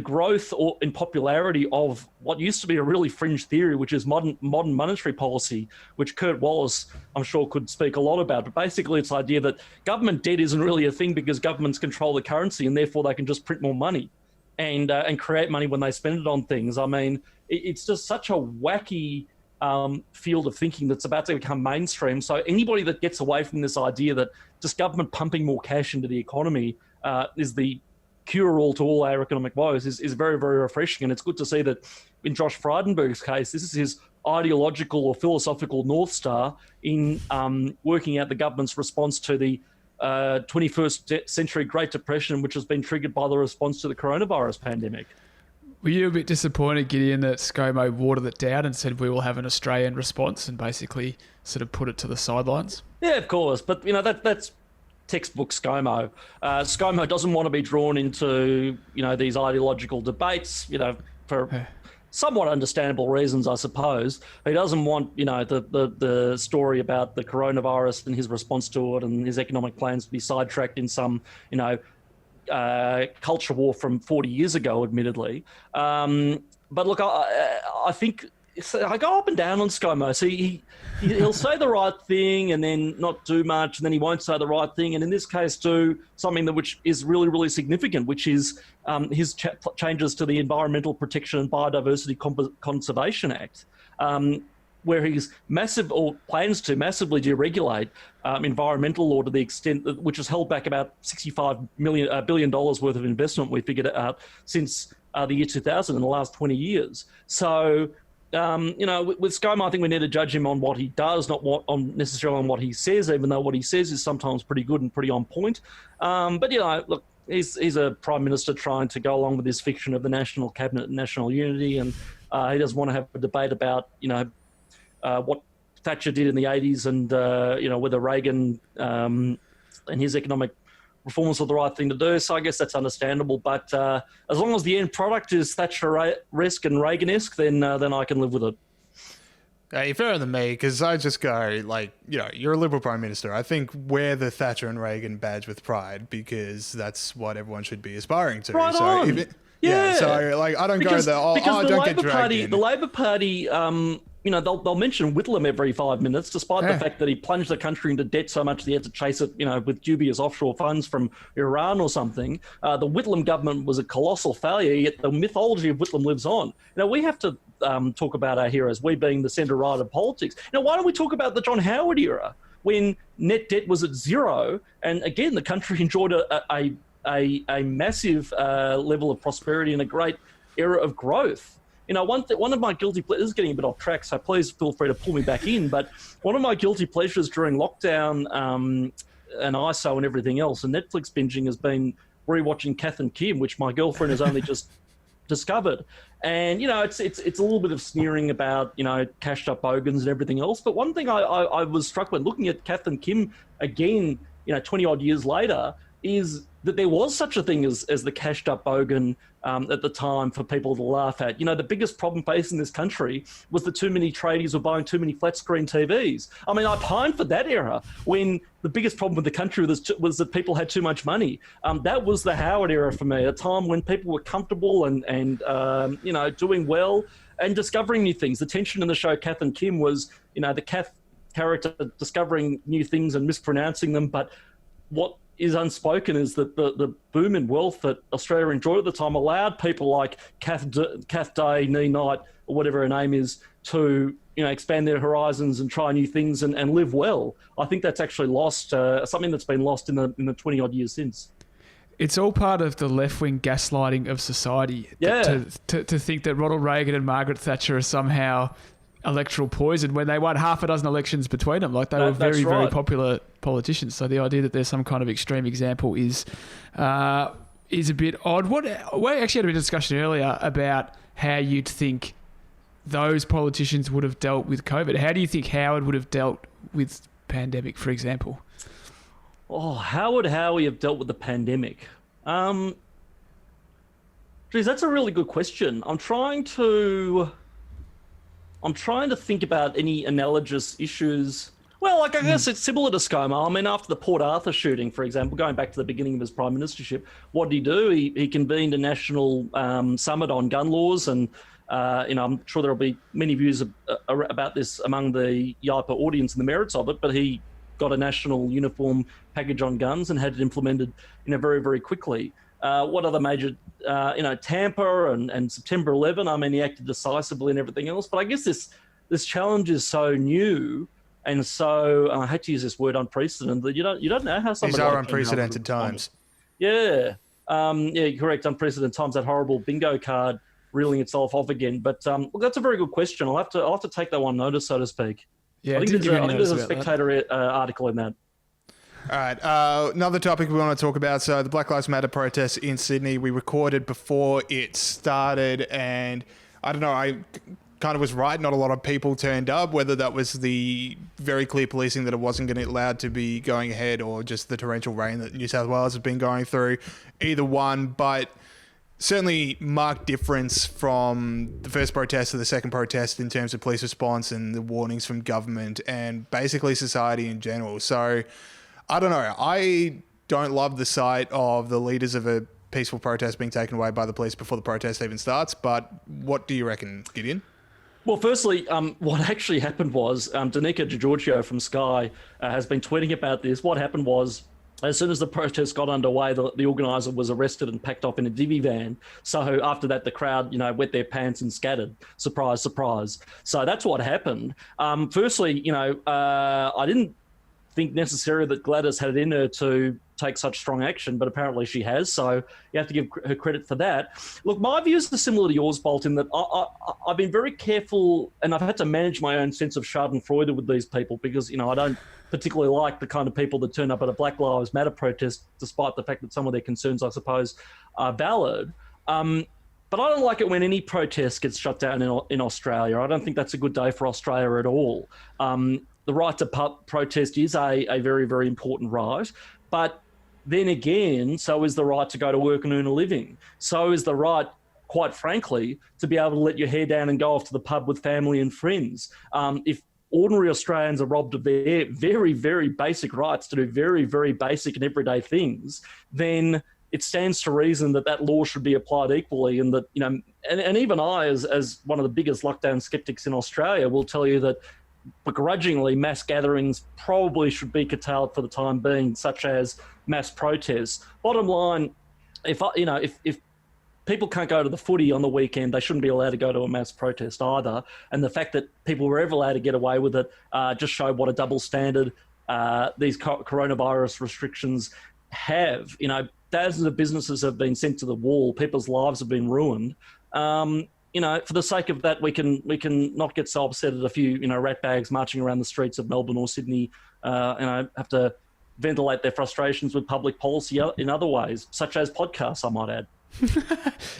growth in popularity of what used to be a really fringe theory, which is modern monetary policy, which Kurt Wallace, I'm sure, could speak a lot about. But basically, it's the idea that government debt isn't really a thing because governments control the currency, and therefore they can just print more money and create money when they spend it on things. It's just such a wacky field of thinking that's about to become mainstream. So anybody that gets away from this idea that just government pumping more cash into the economy is the cure-all to all our economic woes is very, very refreshing. And it's good to see that in Josh Frydenberg's case, this is his ideological or philosophical North Star in working out the government's response to the 21st century Great Depression, which has been triggered by the response to the coronavirus pandemic. Were you a bit disappointed, Gideon, that ScoMo watered it down and said we will have an Australian response and basically sort of put it to the sidelines? Yeah, of course. But, that's textbook ScoMo. ScoMo doesn't want to be drawn into, these ideological debates, for somewhat understandable reasons, I suppose. He doesn't want, the story about the coronavirus and his response to it and his economic plans to be sidetracked in some, culture war from 40 years ago, admittedly. But look, I think I go up and down on ScoMo. So he'll say the right thing and then not do much, and then he won't say the right thing, and in this case do something which is really, really significant, which is his changes to the Environmental Protection and Biodiversity Conservation Act, where he's plans to massively deregulate environmental law to the extent which has held back about $65 billion worth of investment, we figured out, since the year 2000 in the last 20 years. So, with ScoMo, I think we need to judge him on what he does, not necessarily on what he says, even though what he says is sometimes pretty good and pretty on point. But, look, he's a prime minister trying to go along with this fiction of the national cabinet and national unity, and he doesn't want to have a debate about, what Thatcher did in the 80s and, whether Reagan and his economic reforms were the right thing to do. So I guess that's understandable. But as long as the end product is Thatcher-esque and Reagan-esque, then I can live with it. You're fairer than me, because I just go, you're a Liberal Prime Minister. I think wear the Thatcher and Reagan badge with pride, because that's what everyone should be aspiring to. Right so on. Yeah, so I don't because go there. The Don't get Labor dragged Party, in. the Labor Party, they'll mention Whitlam every 5 minutes, despite the fact that he plunged the country into debt so much that he had to chase it, with dubious offshore funds from Iran or something. The Whitlam government was a colossal failure, yet the mythology of Whitlam lives on. We have to talk about our heroes, we being the centre-right of politics. Why don't we talk about the John Howard era, when net debt was at zero, and again, the country enjoyed a massive level of prosperity and a great era of growth. One of my guilty pleasures, this is getting a bit off track, so please feel free to pull me back in, but one of my guilty pleasures during lockdown and ISO and everything else, and Netflix binging, has been rewatching Kath and Kim, which my girlfriend has only just discovered. And, it's a little bit of sneering about, cashed up bogans and everything else. But one thing I was struck when looking at Kath and Kim again, 20 odd years later, is that there was such a thing as the cashed up bogan at the time for people to laugh at. The biggest problem facing this country was that too many tradies were buying too many flat screen TVs. I mean, I pined for that era when the biggest problem with the country was that people had too much money. That was the Howard era for me, a time when people were comfortable and doing well and discovering new things. The tension in the show Kath and Kim was, the Kath character discovering new things and mispronouncing them, but what is unspoken is that the boom in wealth that Australia enjoyed at the time allowed people like Kath Day, Nee Knight, or whatever her name is, to expand their horizons and try new things and live well. I think that's actually lost, something that's been lost in the 20 odd years since. It's all part of the left-wing gaslighting of society. Yeah. To think that Ronald Reagan and Margaret Thatcher are somehow electoral poison when they won half a dozen elections between them. They were very, very popular politicians. So the idea that there's some kind of extreme example is a bit odd. We actually had a bit of discussion earlier about how you'd think those politicians would have dealt with COVID. How do you think Howard would have dealt with pandemic, for example? Oh, how would Howie have dealt with the pandemic? Geez, that's a really good question. I'm trying to think about any analogous issues. Well, I guess it's similar to ScoMo. I mean, after the Port Arthur shooting, for example, going back to the beginning of his prime ministership, what did he do? He convened a national summit on gun laws, and I'm sure there'll be many views about this among the IPA audience and the merits of it, but he got a national uniform package on guns and had it implemented, very, very quickly. What other major, Tampa and September 11? I mean, he acted decisively and everything else. But I guess this challenge is so new and so, I hate to use this word, unprecedented, that you don't know how somebody. These are unprecedented times. Yeah, correct. Unprecedented times. That horrible bingo card reeling itself off again. But that's a very good question. I'll have to take that one notice, so to speak. Yeah, I think there's a Spectator article in that. All right, another topic we want to talk about. So the Black Lives Matter protests in Sydney, we recorded before it started, and I don't know, I kind of was right. Not a lot of people turned up, whether that was the very clear policing that it wasn't going to allowed to be going ahead or just the torrential rain that New South Wales has been going through. Either one, but certainly marked difference from the first protest to the second protest in terms of police response and the warnings from government and basically society in general. So I don't know. I don't love the sight of the leaders of a peaceful protest being taken away by the police before the protest even starts. But what do you reckon, Gideon? Well, firstly, what actually happened was Danica DiGiorgio from Sky has been tweeting about this. What happened was, as soon as the protest got underway, the organiser was arrested and packed off in a divvy van. So after that, the crowd, wet their pants and scattered. Surprise, surprise. So that's what happened. Firstly, I didn't think necessarily that Gladys had it in her to take such strong action, but apparently she has. So you have to give her credit for that. Look, my views are similar to yours, Bolt, in that I've been very careful and I've had to manage my own sense of schadenfreude with these people because, I don't particularly like the kind of people that turn up at a Black Lives Matter protest, despite the fact that some of their concerns, I suppose, are valid. But I don't like it when any protest gets shut down in Australia. I don't think that's a good day for Australia at all. The right to protest is a very, very important right. But then again, so is the right to go to work and earn a living. So is the right, quite frankly, to be able to let your hair down and go off to the pub with family and friends. If ordinary Australians are robbed of their very, very basic rights to do very, very basic and everyday things, then it stands to reason that law should be applied equally. And that, and even I, as one of the biggest lockdown skeptics in Australia, will tell you that begrudgingly, mass gatherings probably should be curtailed for the time being, such as mass protests. Bottom line, if people can't go to the footy on the weekend, they shouldn't be allowed to go to a mass protest either. And the fact that people were ever allowed to get away with it just showed what a double standard these coronavirus restrictions have. Thousands of businesses have been sent to the wall. People's lives have been ruined. For the sake of that, we can not get so upset at a few, ratbags marching around the streets of Melbourne or Sydney, have to ventilate their frustrations with public policy in other ways, such as podcasts, I might add.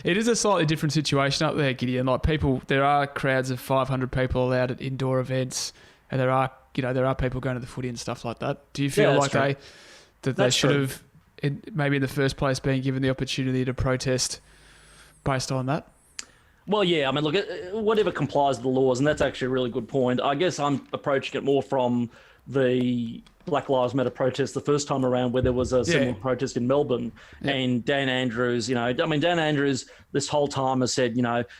It is a slightly different situation up there, Gideon. Like there are crowds of 500 people allowed at indoor events, and there are people going to the footy and stuff like that. Do you feel like they should have, maybe in the first place, been given the opportunity to protest based on that? Well, yeah, I mean, look, whatever complies with the laws, and that's actually a really good point. I guess I'm approaching it more from the Black Lives Matter protest the first time around, where there was a similar protest in Melbourne, and Dan Andrews, Dan Andrews this whole time has said,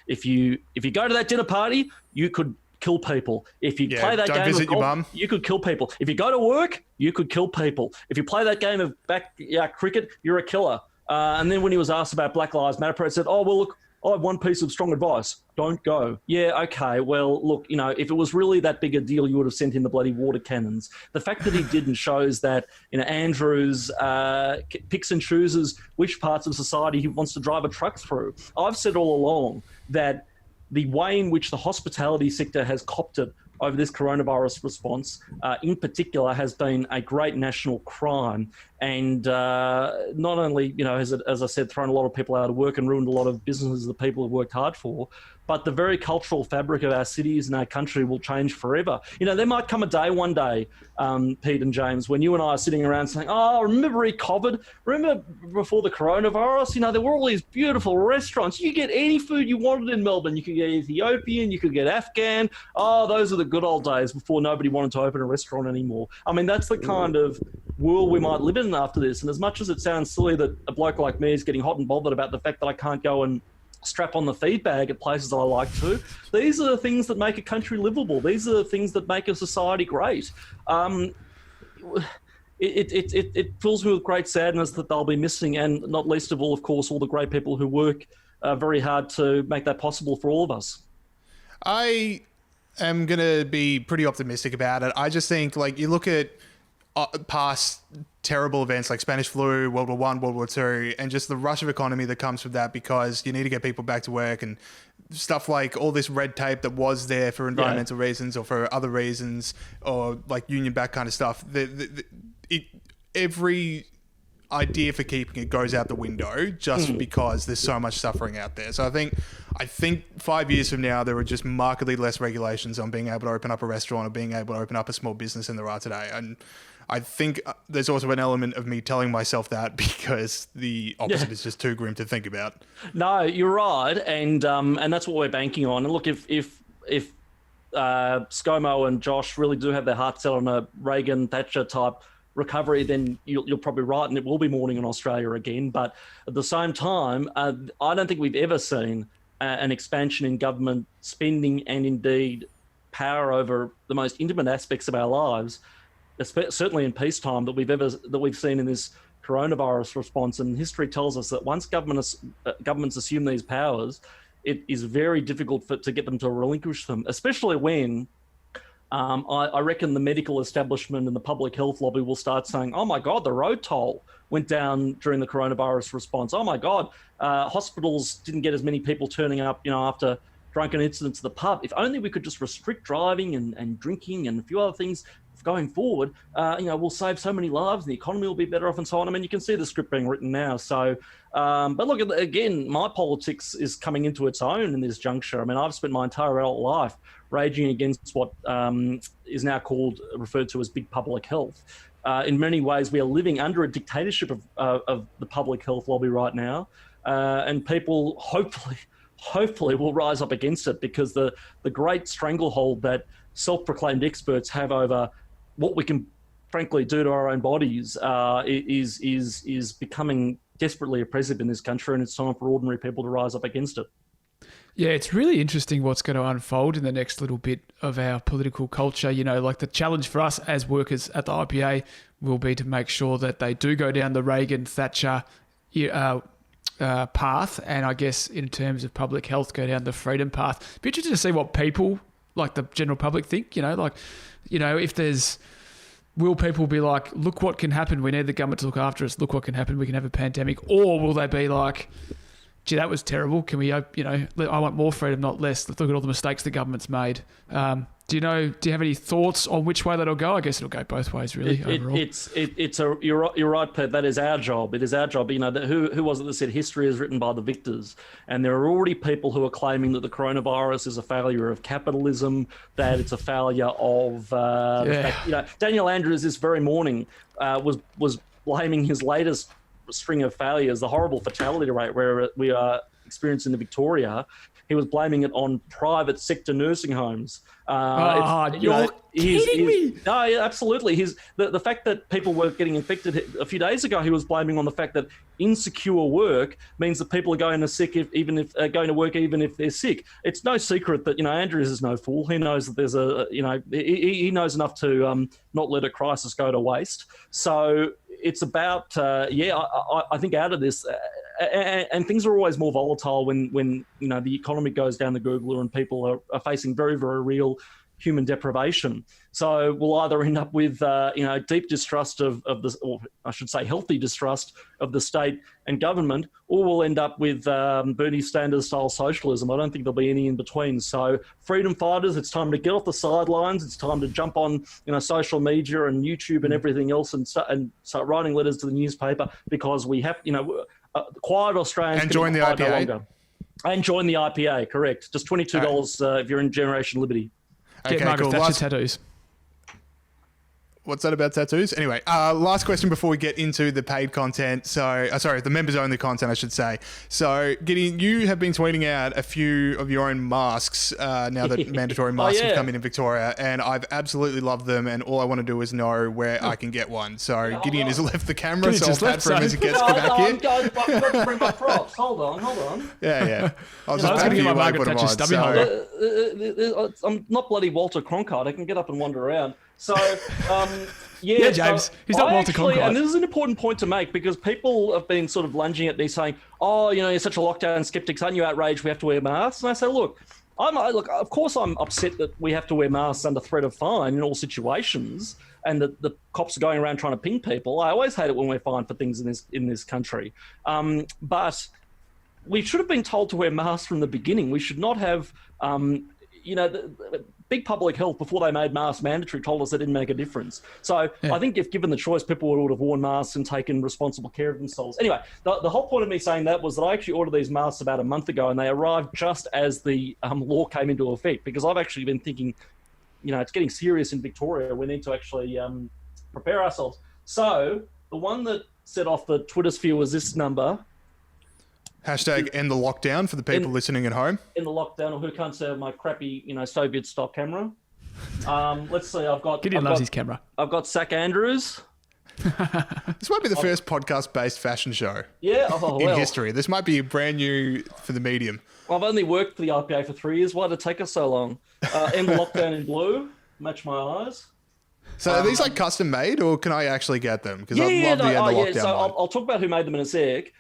if you go to that dinner party, you could kill people. If you play that game of golf, you could kill people. If you go to work, you could kill people. If you play that game of cricket, you're a killer. And then when he was asked about Black Lives Matter, he said, "Oh well, look, I have one piece of strong advice. Don't go." Yeah, okay. Well, look, if it was really that big a deal, you would have sent in the bloody water cannons. The fact that he didn't shows that, Andrews picks and chooses which parts of society he wants to drive a truck through. I've said all along that the way in which the hospitality sector has copped it over this coronavirus response, in particular, has been a great national crime. And not only, has it, as I said, thrown a lot of people out of work and ruined a lot of businesses that people have worked hard for, but the very cultural fabric of our cities and our country will change forever. There might come a day one day, Pete and James, when you and I are sitting around saying, "Oh, remember pre-COVID? Remember before the coronavirus? There were all these beautiful restaurants. You get any food you wanted in Melbourne. You could get Ethiopian, you could get Afghan. Oh, those are the good old days before nobody wanted to open a restaurant anymore." I mean, that's the kind of world we might live in after this. And as much as it sounds silly that a bloke like me is getting hot and bothered about the fact that I can't go and strap on the feed bag at places I like to, these are the things that make a country livable. These are the things that make a society great. It fills me with great sadness that they'll be missing, and not least of all, of course, all the great people who work very hard to make that possible for all of us. I am going to be pretty optimistic about it. I just think, you look at past terrible events like Spanish flu, World War I, World War II, and just the rush of economy that comes from that, because you need to get people back to work, and stuff like all this red tape that was there for environmental reasons or for other reasons, or like union back kind of stuff. Every idea for keeping it goes out the window just because there's so much suffering out there. So I think 5 years from now, there are just markedly less regulations on being able to open up a restaurant or being able to open up a small business than there are today. And I think there's also an element of me telling myself that because the opposite is just too grim to think about. No, you're right, and that's what we're banking on. And look, if ScoMo and Josh really do have their heart set on a Reagan Thatcher type recovery, then you're probably right, and it will be morning in Australia again. But at the same time, I don't think we've ever seen an expansion in government spending and indeed power over the most intimate aspects of our lives, certainly in peacetime, that we've seen in this coronavirus response. And history tells us that once governments assume these powers, it is very difficult to get them to relinquish them, especially when I reckon the medical establishment and the public health lobby will start saying, oh my God, the road toll went down during the coronavirus response. Oh my God, hospitals didn't get as many people turning up, after drunken incidents at the pub. If only we could just restrict driving and drinking and a few other things going forward, we'll save so many lives and the economy will be better off and so on. I mean, you can see the script being written now. So, but look, again, my politics is coming into its own in this juncture. I mean, I've spent my entire adult life raging against what is now referred to as big public health. In many ways, we are living under a dictatorship of the public health lobby right now. And people hopefully will rise up against it, because the great stranglehold that self-proclaimed experts have over what we can frankly do to our own bodies is becoming desperately oppressive in this country, and it's time for ordinary people to rise up against it. Yeah, it's really interesting what's going to unfold in the next little bit of our political culture. Like the challenge for us as workers at the IPA will be to make sure that they do go down the Reagan Thatcher path, and I guess in terms of public health, go down the freedom path. Be interested to see what people, like the general public, think. If there's, will people be like, look what can happen, we need the government to look after us, look what can happen, we can have a pandemic, or will they be like, gee, that was terrible, can we, I want more freedom, not less, let's look at all the mistakes the government's made. Do you have any thoughts on which way that'll go? I guess it'll go both ways, really. Overall, you're right, Pete. That is our job. It is our job. Who was it that said history is written by the victors? And there are already people who are claiming that the coronavirus is a failure of capitalism, that it's a failure of the fact, Daniel Andrews this very morning was blaming his latest string of failures, the horrible fatality rate where we are experiencing in Victoria. He was blaming it on private sector nursing homes. You're kidding me. No, yeah, absolutely. The fact that people were getting infected a few days ago, he was blaming on the fact that insecure work means that people are going to work even if they're sick. It's no secret that Andrews is no fool. He knows that there's he knows enough to not let a crisis go to waste. So it's about I think out of this. And things are always more volatile when the economy goes down the googler and people are facing very, very real human deprivation. So we'll either end up with deep distrust of the, or I should say healthy distrust of the state and government, or we'll end up with Bernie Sanders style socialism. I don't think there'll be any in between. So freedom fighters, it's time to get off the sidelines. It's time to jump on social media and YouTube and everything else and start writing letters to the newspaper, because we have quiet Australians and join the IPA. No longer. And join the IPA, correct. Just $22 if you're in Generation Liberty. Get Okay, Margaret cool. Thatcher tattoos. What's that about tattoos? Anyway, last question before we get into the paid content. So, the members-only content, I should say. So, Gideon, you have been tweeting out a few of your own masks now that mandatory masks have come in Victoria, and I've absolutely loved them, and all I want to do is know where I can get one. So, Gideon has left the camera, so I'll pat for him as he gets back here. I've got to bring my props. Hold on. Yeah. I was I was just going to get my you Margaret Thatcher stubby holder. I'm not bloody Walter Cronkite. I can get up and wander around. So, Yeah, James. He's not Walter Cronkite. And this is an important point to make, because people have been sort of lunging at me saying, oh, you're such a lockdown skeptic. Aren't you outraged we have to wear masks? And I say, look, of course I'm upset that we have to wear masks under threat of fine in all situations, and that the cops are going around trying to ping people. I always hate it when we're fined for things in this country. But we should have been told to wear masks from the beginning. We should not have, big public health, before they made masks mandatory, told us it didn't make a difference. So I think if given the choice, people would have worn masks and taken responsible care of themselves. Anyway, the whole point of me saying that was that I actually ordered these masks about a month ago, and they arrived just as the law came into effect, because I've actually been thinking, it's getting serious in Victoria. We need to actually prepare ourselves. So the one that set off the Twitter sphere was this number. Hashtag end the lockdown for the people listening at home. In the lockdown, or who can't say my crappy, Soviet-style camera. Let's see. Gideon loves his camera. I've got Zach Andrews. This might be the first podcast-based fashion show in history. This might be brand new for the medium. I've only worked for the IPA for 3 years. Why did it take us so long? End lockdown in blue. Match my eyes. So are these like custom made, or can I actually get them? Because I love the end of lockdown. So I'll talk about who made them in a sec.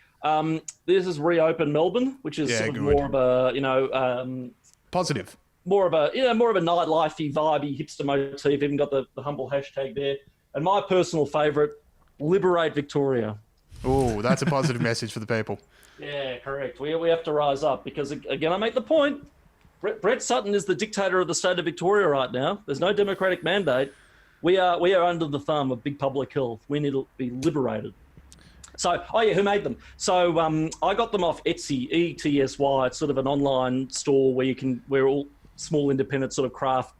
This is Reopen Melbourne, which is sort of more of a positive, more of a nightlifey, vibey, hipster motif. Even got the humble hashtag there. And my personal favourite, Liberate Victoria. Oh, that's a positive message for the people. Yeah, correct. We have to rise up because, again, I make the point. Brett Sutton is the dictator of the state of Victoria right now. There's no democratic mandate. We are under the thumb of big public health. We need to be liberated. So, who made them? So I got them off Etsy, ETSY. It's sort of an online store where all small independent sort of craft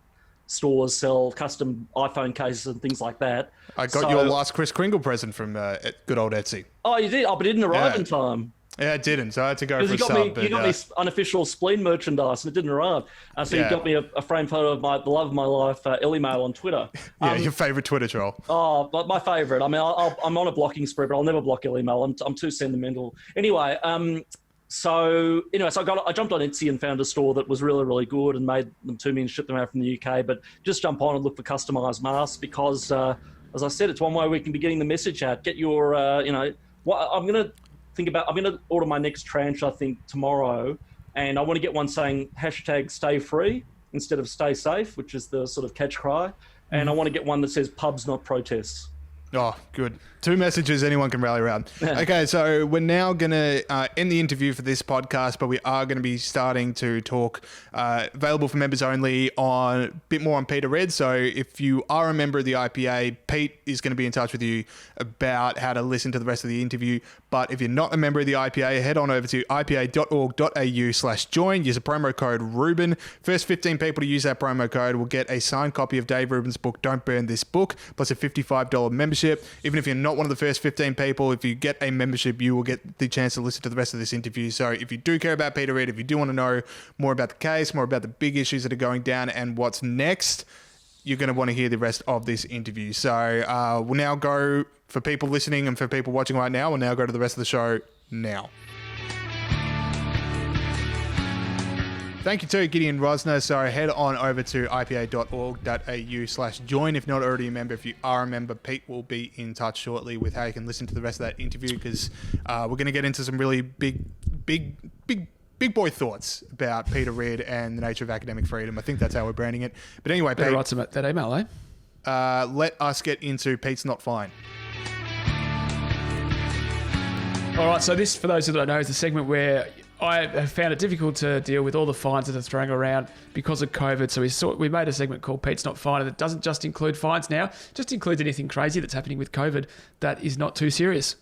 stores sell custom iPhone cases and things like that. I got your last Kris Kringle present from good old Etsy. Oh, you did? Oh, but it didn't arrive in time. Yeah, it didn't, so I had to go for a sub. You got me unofficial spleen merchandise, and it didn't arrive. So you got me a framed photo of the love of my life, Ellie Mail on Twitter. Your favourite Twitter troll. Oh, my favourite. I mean, I'm on a blocking spree, but I'll never block Ellie Mail. I'm too sentimental. Anyway, so I jumped on Etsy and found a store that was really, really good and made them to me and shipped them out from the UK. But just jump on and look for customised masks because, as I said, it's one way we can be getting the message out. Get your, what I'm going to order my next tranche, I think, tomorrow. And I want to get one saying #stay free instead of stay safe, which is the sort of catch cry. And I want to get one that says pubs, not protests. Oh, good. 2 messages anyone can rally around. Okay, so we're now going to end the interview for this podcast, but we are going to be starting to talk available for members only on a bit more on Peter Red. So if you are a member of the IPA, Pete is going to be in touch with you about how to listen to the rest of the interview. But if you're not a member of the IPA, head on over to ipa.org.au/join. Use a promo code Ruben. First 15 people to use that promo code will get a signed copy of Dave Rubin's book, Don't Burn This Book, plus a $55 membership. Even if you're not one of the first 15 people, if you get a membership, you will get the chance to listen to the rest of this interview. So if you do care about Peter Reid, if you do want to know more about the case, more about the big issues that are going down and what's next, you're going to want to hear the rest of this interview. So we'll now go, for people listening and for people watching right now, we'll now go to the rest of the show now. Thank you to Gideon Rozner. So head on over to ipa.org.au/join. If not already a member, if you are a member, Pete will be in touch shortly with how you can listen to the rest of that interview because we're going to get into some really big boy thoughts about Peter Reid and the nature of academic freedom. I think that's how we're branding it. But anyway, Pete, write some that email, eh? Let us get into Pete's Not Fine. All right, so this, for those who don't know, is the segment where I have found it difficult to deal with all the fines that are thrown around because of COVID. So we made a segment called Pete's Not Fine, and it doesn't just include fines now, just includes anything crazy that's happening with COVID that is not too serious.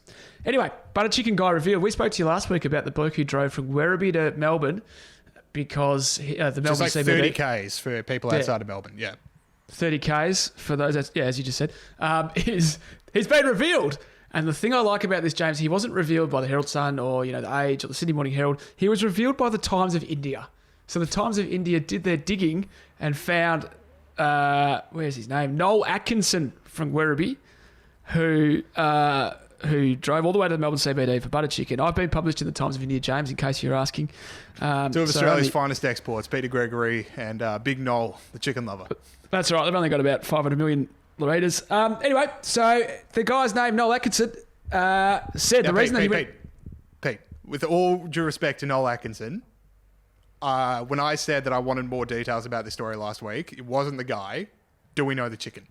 Anyway, Butter Chicken Guy revealed. We spoke to you last week about the bloke who drove from Werribee to Melbourne because the Melbourne like CBD... 30 Ks for people outside of Melbourne, 30 Ks for those, as you just said, he's been revealed. And the thing I like about this, James, he wasn't revealed by the Herald Sun or, the Age or the Sydney Morning Herald. He was revealed by the Times of India. So the Times of India did their digging and found, where's his name? Noel Atkinson from Werribee, who drove all the way to the Melbourne CBD for butter chicken. I've been published in the Times of India, James, in case you're asking. 2 of Australia's finest exports, Peter Gregory and Big Noel, the chicken lover. That's right. They've only got about 500 million litres. Anyway, so the guy's name, Noel Atkinson, said the reason that he went... Pete, with all due respect to Noel Atkinson, when I said that I wanted more details about this story last week, it wasn't the guy. Do we know the chicken?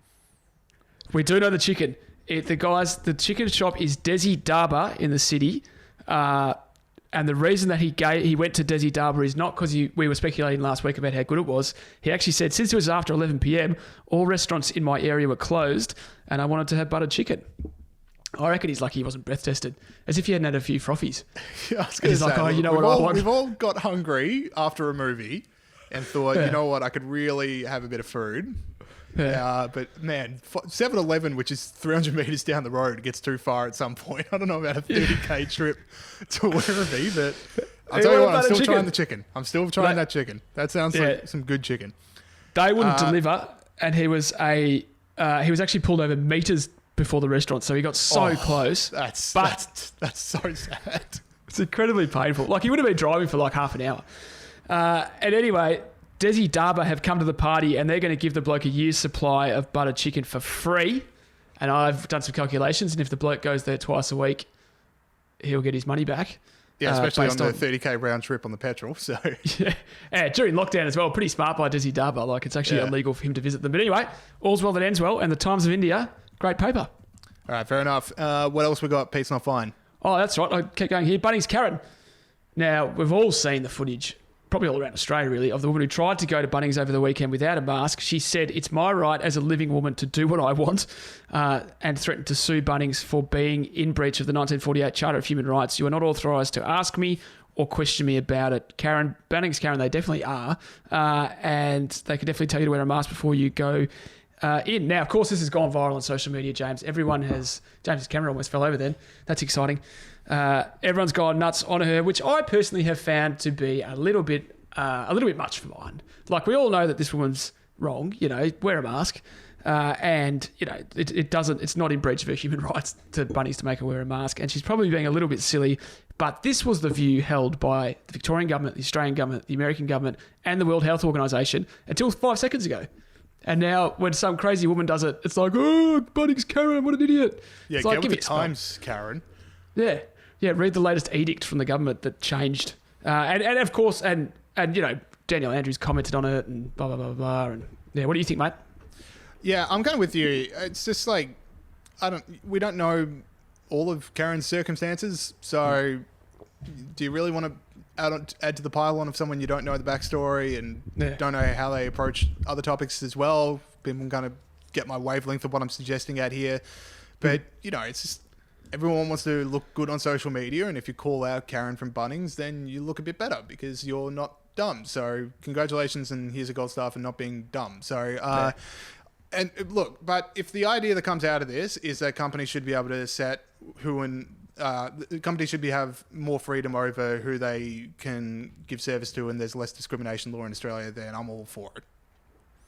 We do know the chicken. The chicken shop is Desi Darbar in the city. And the reason that he went to Desi Darbar is not because we were speculating last week about how good it was. He actually said, since it was after 11 p.m, all restaurants in my area were closed and I wanted to have buttered chicken. I reckon he's lucky he wasn't breath tested, as if he hadn't had a few frothies. Yeah, I was going to say, like, I want. We've all got hungry after a movie and thought, you know what, I could really have a bit of food. Yeah. But man, 7-Eleven, which is 300 metres down the road, gets too far at some point. I don't know about a 30k trip to Werribee, but I'll tell you what, I'm still trying the chicken. I'm still trying that chicken. That sounds like some good chicken. They wouldn't deliver, and he was actually pulled over meters before the restaurant, so he got so close. That's so sad. It's incredibly painful. Like, he would have been driving for like half an hour. And anyway, Desi Darba have come to the party and they're going to give the bloke a year's supply of buttered chicken for free. And I've done some calculations, and if the bloke goes there twice a week, he'll get his money back. Yeah, especially on the 30k round trip on the petrol. So yeah, during lockdown as well. Pretty smart by Desi Darba. Like, it's actually illegal for him to visit them. But anyway, all's well that ends well. And the Times of India, great paper. All right, fair enough. What else we got? Pete's not fine. Oh, that's right. I keep going here. Bunnings Karen. Now, we've all seen the footage, probably all around Australia really, of the woman who tried to go to Bunnings over the weekend without a mask. She said, "It's my right as a living woman to do what I want," and threatened to sue Bunnings for being in breach of the 1948 Charter of Human Rights. "You are not authorised to ask me or question me about it." Bunnings Karen, they definitely are. And they can definitely tell you to wear a mask before you go in. Now, of course, this has gone viral on social media, James. James's camera almost fell over then. That's exciting. Everyone's gone nuts on her, which I personally have found to be a little bit much for mine. Like, we all know that this woman's wrong, wear a mask. And, it's not in breach of her human rights to Bunnings to make her wear a mask. And she's probably being a little bit silly. But this was the view held by the Victorian government, the Australian government, the American government, and the World Health Organization until 5 seconds ago. And now, when some crazy woman does it, it's like, "Oh, Bunnings Karen, what an idiot." Yeah, it's get like, with the times, Karen. Yeah. Yeah, read the latest edict from the government that changed. And of course, and Daniel Andrews commented on it and blah, blah, blah, blah. And yeah, what do you think, mate? Yeah, I'm kind of with you. It's just like, we don't know all of Karen's circumstances. So do you really want to add to the pile-on of someone you don't know the backstory and don't know how they approach other topics as well? People can kind of get my wavelength of what I'm suggesting out here. But, it's just, everyone wants to look good on social media, and if you call out Karen from Bunnings, then you look a bit better because you're not dumb. So congratulations, and here's a gold star for not being dumb. So, and look, but if the idea that comes out of this is that companies should be able to set companies should have more freedom over who they can give service to, and there's less discrimination law in Australia, then I'm all for it.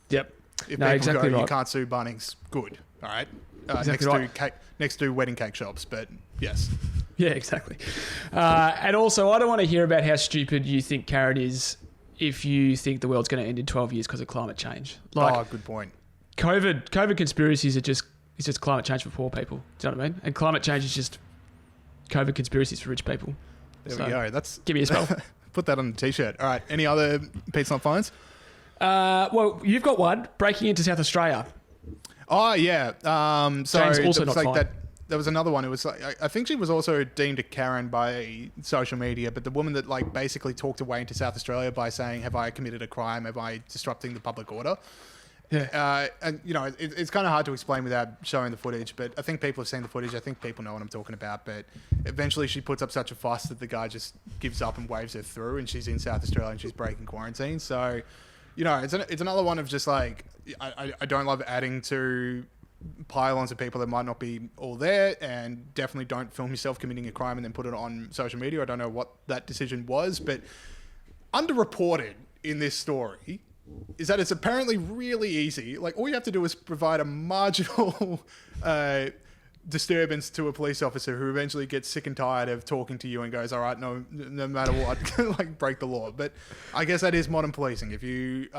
Yep. If people exactly go, right. You can't sue Bunnings, good. All right. Exactly Next to wedding cake shops, but yes. Yeah, exactly. And also, I don't want to hear about how stupid you think Karen is if you think the world's going to end in 12 years because of climate change. Good point. COVID conspiracies are just climate change for poor people. Do you know what I mean? And climate change is just COVID conspiracies for rich people. There we go. Give me a spell. Put that on a t-shirt. All right. Any other Pete's Not Fines? Well, you've got one, breaking into South Australia. Oh, yeah. So James also not fine. There was another one. It was like, I think she was also deemed a Karen by social media, but the woman that basically talked her way into South Australia by saying, "Have I committed a crime? Have I disrupting the public order?" Yeah. And it's kind of hard to explain without showing the footage, but I think people have seen the footage. I think people know what I'm talking about. But eventually, she puts up such a fuss that the guy just gives up and waves her through, and she's in South Australia and she's breaking quarantine. So, it's another one of just like, I don't love adding to pile-ons of people that might not be all there, and definitely don't film yourself committing a crime and then put it on social media. I don't know what that decision was, but underreported in this story is that it's apparently really easy. Like, all you have to do is provide a marginal disturbance to a police officer who eventually gets sick and tired of talking to you and goes, "All right, no matter what, break the law." But I guess that is modern policing. If you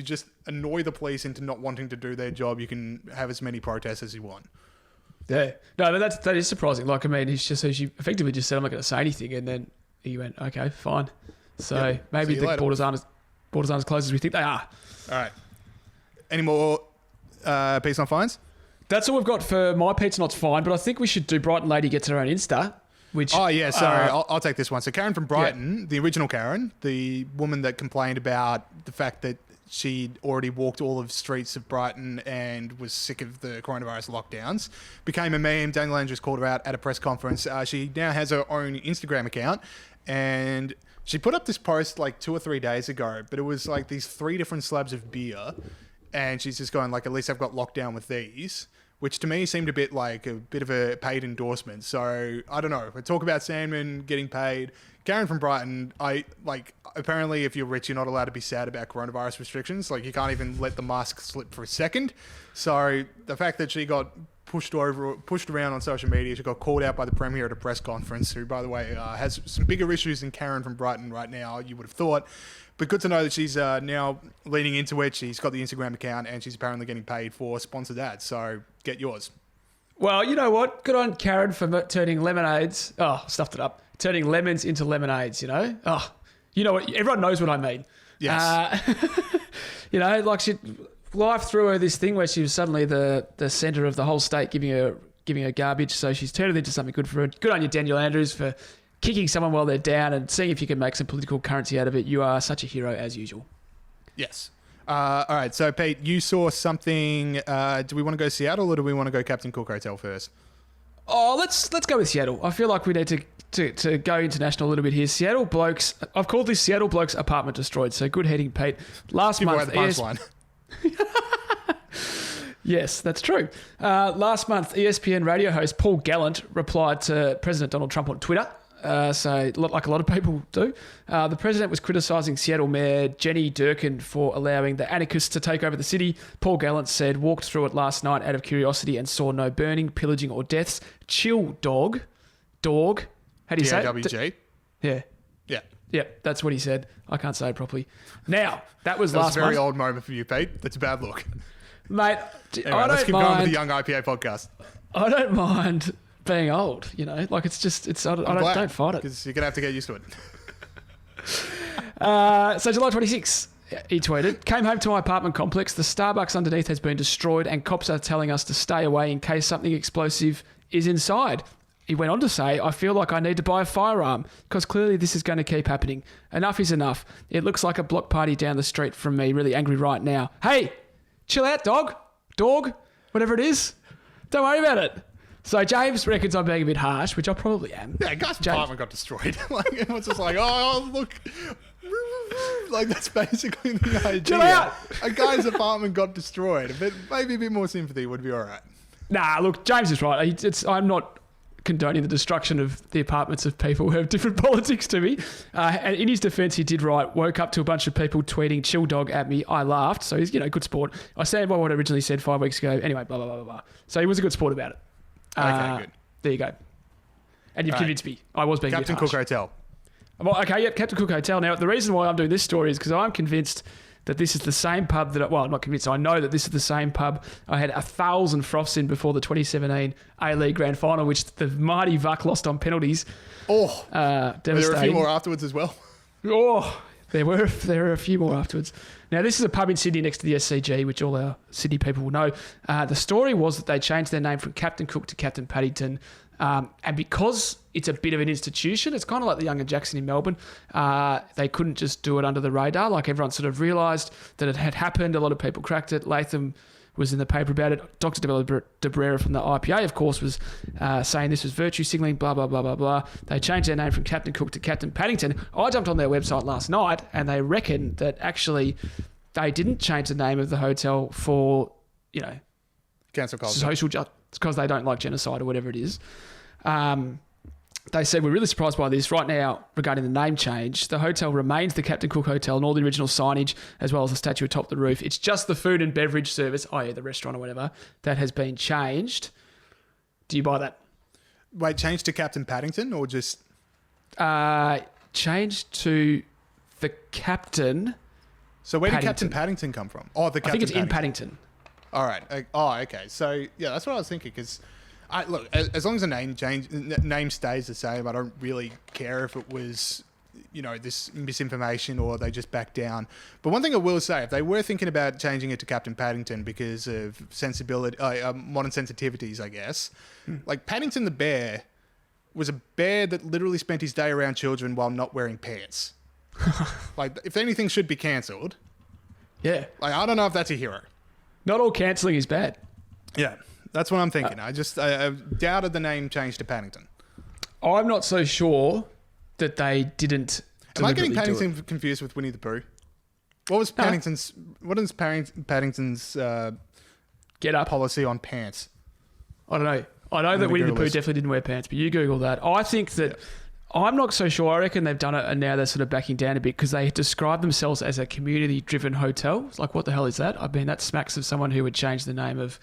just annoy the police into not wanting to do their job, you can have as many protests as you want. Yeah. No, but that is surprising. Like, I mean, he effectively just said, "I'm not going to say anything," and then he went, "Okay, fine." So maybe the borders aren't as close as we think they are. All right. Any more Pete's Not Fines? That's all we've got for my Pete's Not Fine, but I think we should do Brighton Lady Gets Her Own Insta. Which, sorry, I'll take this one. So Karen from Brighton, the original Karen, the woman that complained about the fact that she'd already walked all of the streets of Brighton and was sick of the coronavirus lockdowns, became a meme. Daniel Andrews called her out at a press conference. She now has her own Instagram account, and she put up this post like 2 or 3 days ago, but it was like these 3 different slabs of beer, and she's just going like, "At least I've got locked down with these," which to me seemed a bit of a paid endorsement. So I don't know. We talk about Sandmann getting paid. Karen from Brighton, apparently if you're rich, you're not allowed to be sad about coronavirus restrictions. Like, you can't even let the mask slip for a second. So the fact that she got pushed around on social media. She got called out by the Premier at a press conference, who, by the way, has some bigger issues than Karen from Brighton right now, you would have thought. But good to know that she's now leaning into it. She's got the Instagram account, and she's apparently getting paid for sponsored ads. So get yours. Well, you know what? Good on Karen for turning lemonades. Oh, stuffed it up. Turning lemons into lemonades, you know? Oh, you know what? Everyone knows what I mean. Yes. You know, like life threw her this thing where she was suddenly the centre of the whole state giving her garbage. So she's turned it into something good for her. Good on you, Daniel Andrews, for kicking someone while they're down and seeing if you can make some political currency out of it. You are such a hero as usual. Yes. All right. So, Pete, you saw something. Do we want to go Seattle or do we want to go Captain Cook Hotel first? Oh, let's go with Seattle. I feel like we need to go international a little bit here. Seattle blokes. I've called this Seattle blokes apartment destroyed. So good heading, Pete. Last Give away month, the punchline. Yes, that's true. Last month, ESPN radio host Paul Gallant replied to President Donald Trump on Twitter. So, like a lot of people do, the president was criticising Seattle Mayor Jenny Durkin for allowing the anarchists to take over the city. Paul Gallant said, walked through it last night out of curiosity and saw no burning, pillaging or deaths. Chill, dawg. How do you say it? D-A-W-G. Yeah. Yeah. Yeah, that's what he said. I can't say it properly. Now, that was That was last a very month. old moment for you, Pete. That's a bad look. Mate, Anyway, I let's don't keep going with mind. the Young IPA podcast. I don't mind being old, you know? Like, it's just, I don't fight it. Because you're going to have to get used to it. So July 26th, he tweeted, came home to my apartment complex. The Starbucks underneath has been destroyed and cops are telling us to stay away in case something explosive is inside. He went on to say, I feel like I need to buy a firearm because clearly this is going to keep happening. Enough is enough. It looks like a block party down the street from me, really angry right now. Hey, chill out, dawg, whatever it is. Don't worry about it. So James reckons I'm being a bit harsh, which I probably am. Yeah, a guy's apartment got destroyed. Like, it was just like, oh, look. Like, that's basically the idea. Chill out. A guy's apartment got destroyed. But maybe a bit more sympathy would be all right. Nah, look, James is right. I'm not condoning the destruction of the apartments of people who have different politics to me. And in his defence, he did write, woke up to a bunch of people tweeting chill dog at me. I laughed. So he's, good sport. I stand by what I originally said 5 weeks ago. Anyway, blah, blah, blah, blah, blah. So he was a good sport about it. Okay, good. There you go. And you've All right. convinced me. I was being Captain a bit Cook harsh. Hotel. Well, okay, yep, Captain Cook Hotel. Now, the reason why I'm doing this story is because I'm convinced that this is the same pub that... I'm not convinced. I know that this is the same pub I had 1,000 froths in before the 2017 A-League Grand Final, which the mighty Vuck lost on penalties. Oh, Devastating. there were a few more afterwards as well. Oh, there were a few more afterwards. Now, this is a pub in Sydney next to the SCG, which all our Sydney people will know. The story was that they changed their name from Captain Cook to Captain Paddington. And because it's a bit of an institution, it's kind of like the Young and Jackson in Melbourne, they couldn't just do it under the radar. Like, everyone sort of realised that it had happened. A lot of people cracked it. Latham was in the paper about it. Dr. De Brera from the IPA, of course, was saying this was virtue signalling, blah, blah, blah, blah, blah. They changed their name from Captain Cook to Captain Paddington. I jumped on their website last night and they reckon that actually they didn't change the name of the hotel for, Cancel culture. social justice, because they don't like genocide or whatever it is. They said, we're really surprised by this. Right now, regarding the name change, the hotel remains the Captain Cook Hotel and all the original signage, as well as the statue atop the roof. It's just the food and beverage service, i.e. the restaurant or whatever, that has been changed. Do you buy that? Wait, change to Captain Paddington or just... Changed to the Captain... So where did Paddington. Captain Paddington come from? Oh, the Captain I think it's in Paddington. All right. Okay. So, yeah, that's what I was thinking because... Look, as long as the name stays the same, I don't really care if it was, this misinformation or they just back down. But one thing I will say, if they were thinking about changing it to Captain Paddington because of sensibility, modern sensitivities, I guess, like Paddington the bear was a bear that literally spent his day around children while not wearing pants. Like, if anything should be cancelled, Yeah. like, I don't know if that's a hero. Not all cancelling is bad. Yeah. That's what I'm thinking. I doubted the name change to Paddington. I'm not so sure that they didn't. Am I getting deliberately do Paddington confused with Winnie the Pooh? What was Paddington's? What is Paddington's Get up. policy on pants? I don't know. I know that Winnie the Google Pooh this. definitely didn't wear pants, but you Google that. I think that I'm not so sure. I reckon they've done it and now they're sort of backing down a bit because they describe themselves as a community-driven hotel. It's like, what the hell is that? I mean, that smacks of someone who would change the name of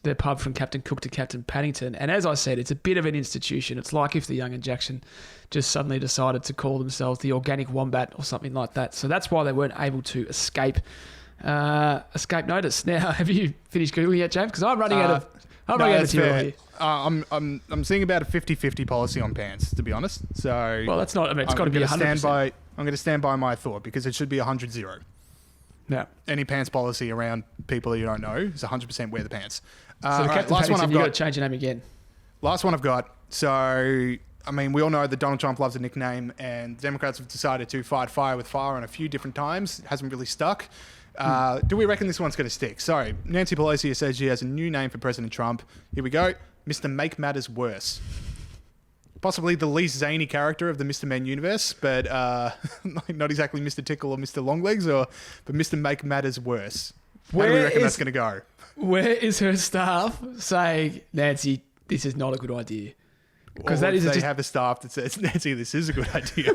their pub from Captain Cook to Captain Paddington. And as I said, it's a bit of an institution. It's like if the Young and Jackson just suddenly decided to call themselves the Organic Wombat or something like that. So that's why they weren't able to escape notice. Now, have you finished Googling yet, James? Because I'm running out of material here. I'm seeing about a 50-50 policy on pants, to be honest. So Well, that's not... I mean, it's got to be 100%. I'm going to stand by my thought because it should be 100-0. Yeah. Any pants policy around people you don't know is 100% wear the pants. So the Captain Paddington, you've got to change your name again. Last one I've got. So, I mean, we all know that Donald Trump loves a nickname, and the Democrats have decided to fight fire with fire on a few different times. It hasn't really stuck. Do we reckon this one's going to stick? So, Nancy Pelosi says she has a new name for President Trump. Here we go. Mr. Make Matters Worse. Possibly the least zany character of the Mr. Men universe, but not exactly Mr. Tickle or Mr. Longlegs, but Mr. Make Matters Worse. How do we reckon that's going to go? Where is her staff saying, Nancy, this is not a good idea? Because that is they have a staff that says, Nancy, this is a good idea.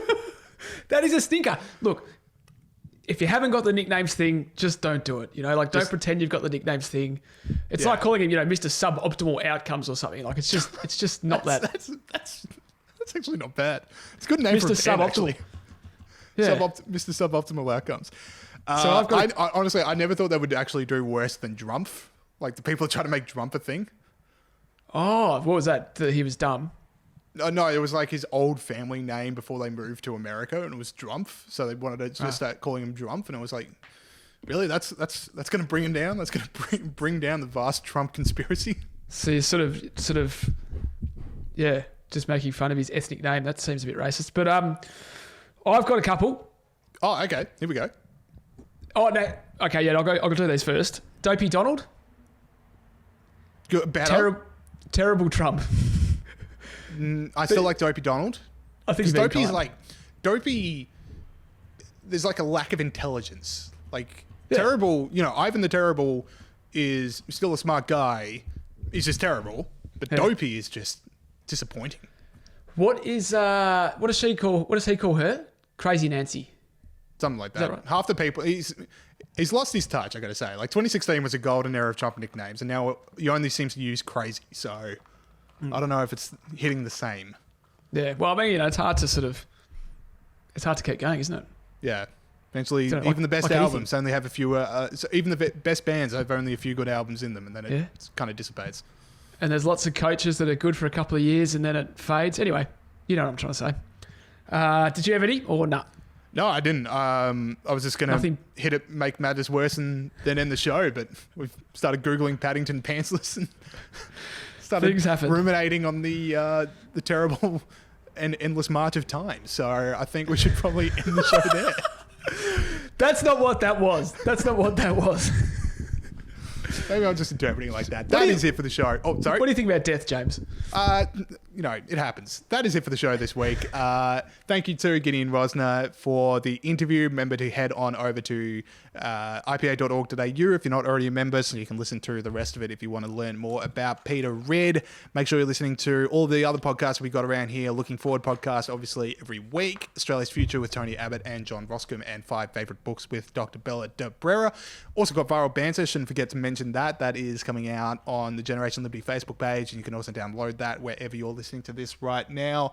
That is a stinker. Look, if you haven't got the nicknames thing, just don't do it. You know, like don't pretend you've got the nicknames thing. It's like calling him, Mr. Suboptimal Outcomes or something. Like it's just not that. That's actually not bad. It's a good name for a band, Suboptimal. actually. Yeah. Mr. Suboptimal Outcomes. So I've got. Honestly, I never thought they would actually do worse than Drumpf. Like the people try to make Drumpf a thing. Oh, what was that? That he was dumb. No, it was like his old family name before they moved to America, and it was Drumpf. So they wanted to just start calling him Drumpf, and it was like, really, that's going to bring him down. That's going to bring down the vast Trump conspiracy. So you're sort of, just making fun of his ethnic name. That seems a bit racist. But I've got a couple. Oh, okay. Here we go. Oh no. Okay, yeah, I'll go do these first. Dopey Donald. Good, better. Terrible Trump. I still like Dopey Donald. I think Dopey is like Dopey. There's like a lack of intelligence. Like terrible. Ivan the Terrible is still a smart guy. He's just terrible. But Dopey is just disappointing. What does he call her? Crazy Nancy. Something like that. Is that right? Half the people he's lost his touch. I got to say. Like 2016 was a golden era of Trump nicknames, and now he only seems to use crazy. So. I don't know if it's hitting the same. Yeah, well, I mean, it's hard to keep going, isn't it? Yeah. Eventually, even the best albums only have a few, so even the best bands have only a few good albums in them, and then it kind of dissipates. And there's lots of coaches that are good for a couple of years, and then it fades. Anyway, you know what I'm trying to say. Did you have any, or not? No, I didn't. I was just going to hit it, make matters worse, and then end the show, but we've started Googling Paddington pantsless and... Things happen. Ruminating on the terrible and endless march of time. So I think we should probably end the show there. That's not what that was. Maybe I'm just interpreting it like that. That is it for the show. Oh, sorry. What do you think about death, James? It happens. That is it for the show this week. Thank you to Gideon Rozner for the interview. Remember to head on over to IPA.org.au if you're not already a member, so you can listen to the rest of it if you want to learn more about Peter Reid. Make sure you're listening to all the other podcasts we got around here. Looking Forward podcast, obviously, every week. Australia's Future with Tony Abbott and John Roscombe, and 5 Favourite Books with Dr. Bella de Brera. Also got Viral Banter. Shouldn't forget to mention that. That is coming out on the Generation Liberty Facebook page, and you can also download that wherever you're listening to this right now.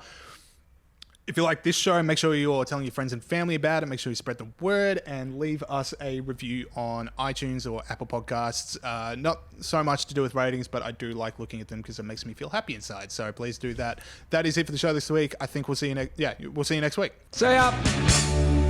If you like this show, make sure you're telling your friends and family about it. Make sure you spread the word and leave us a review on iTunes or Apple Podcasts. Not so much to do with ratings, but I do like looking at them because it makes me feel happy inside. So please do that. That is it for the show this week. I think we'll see you next week. See ya.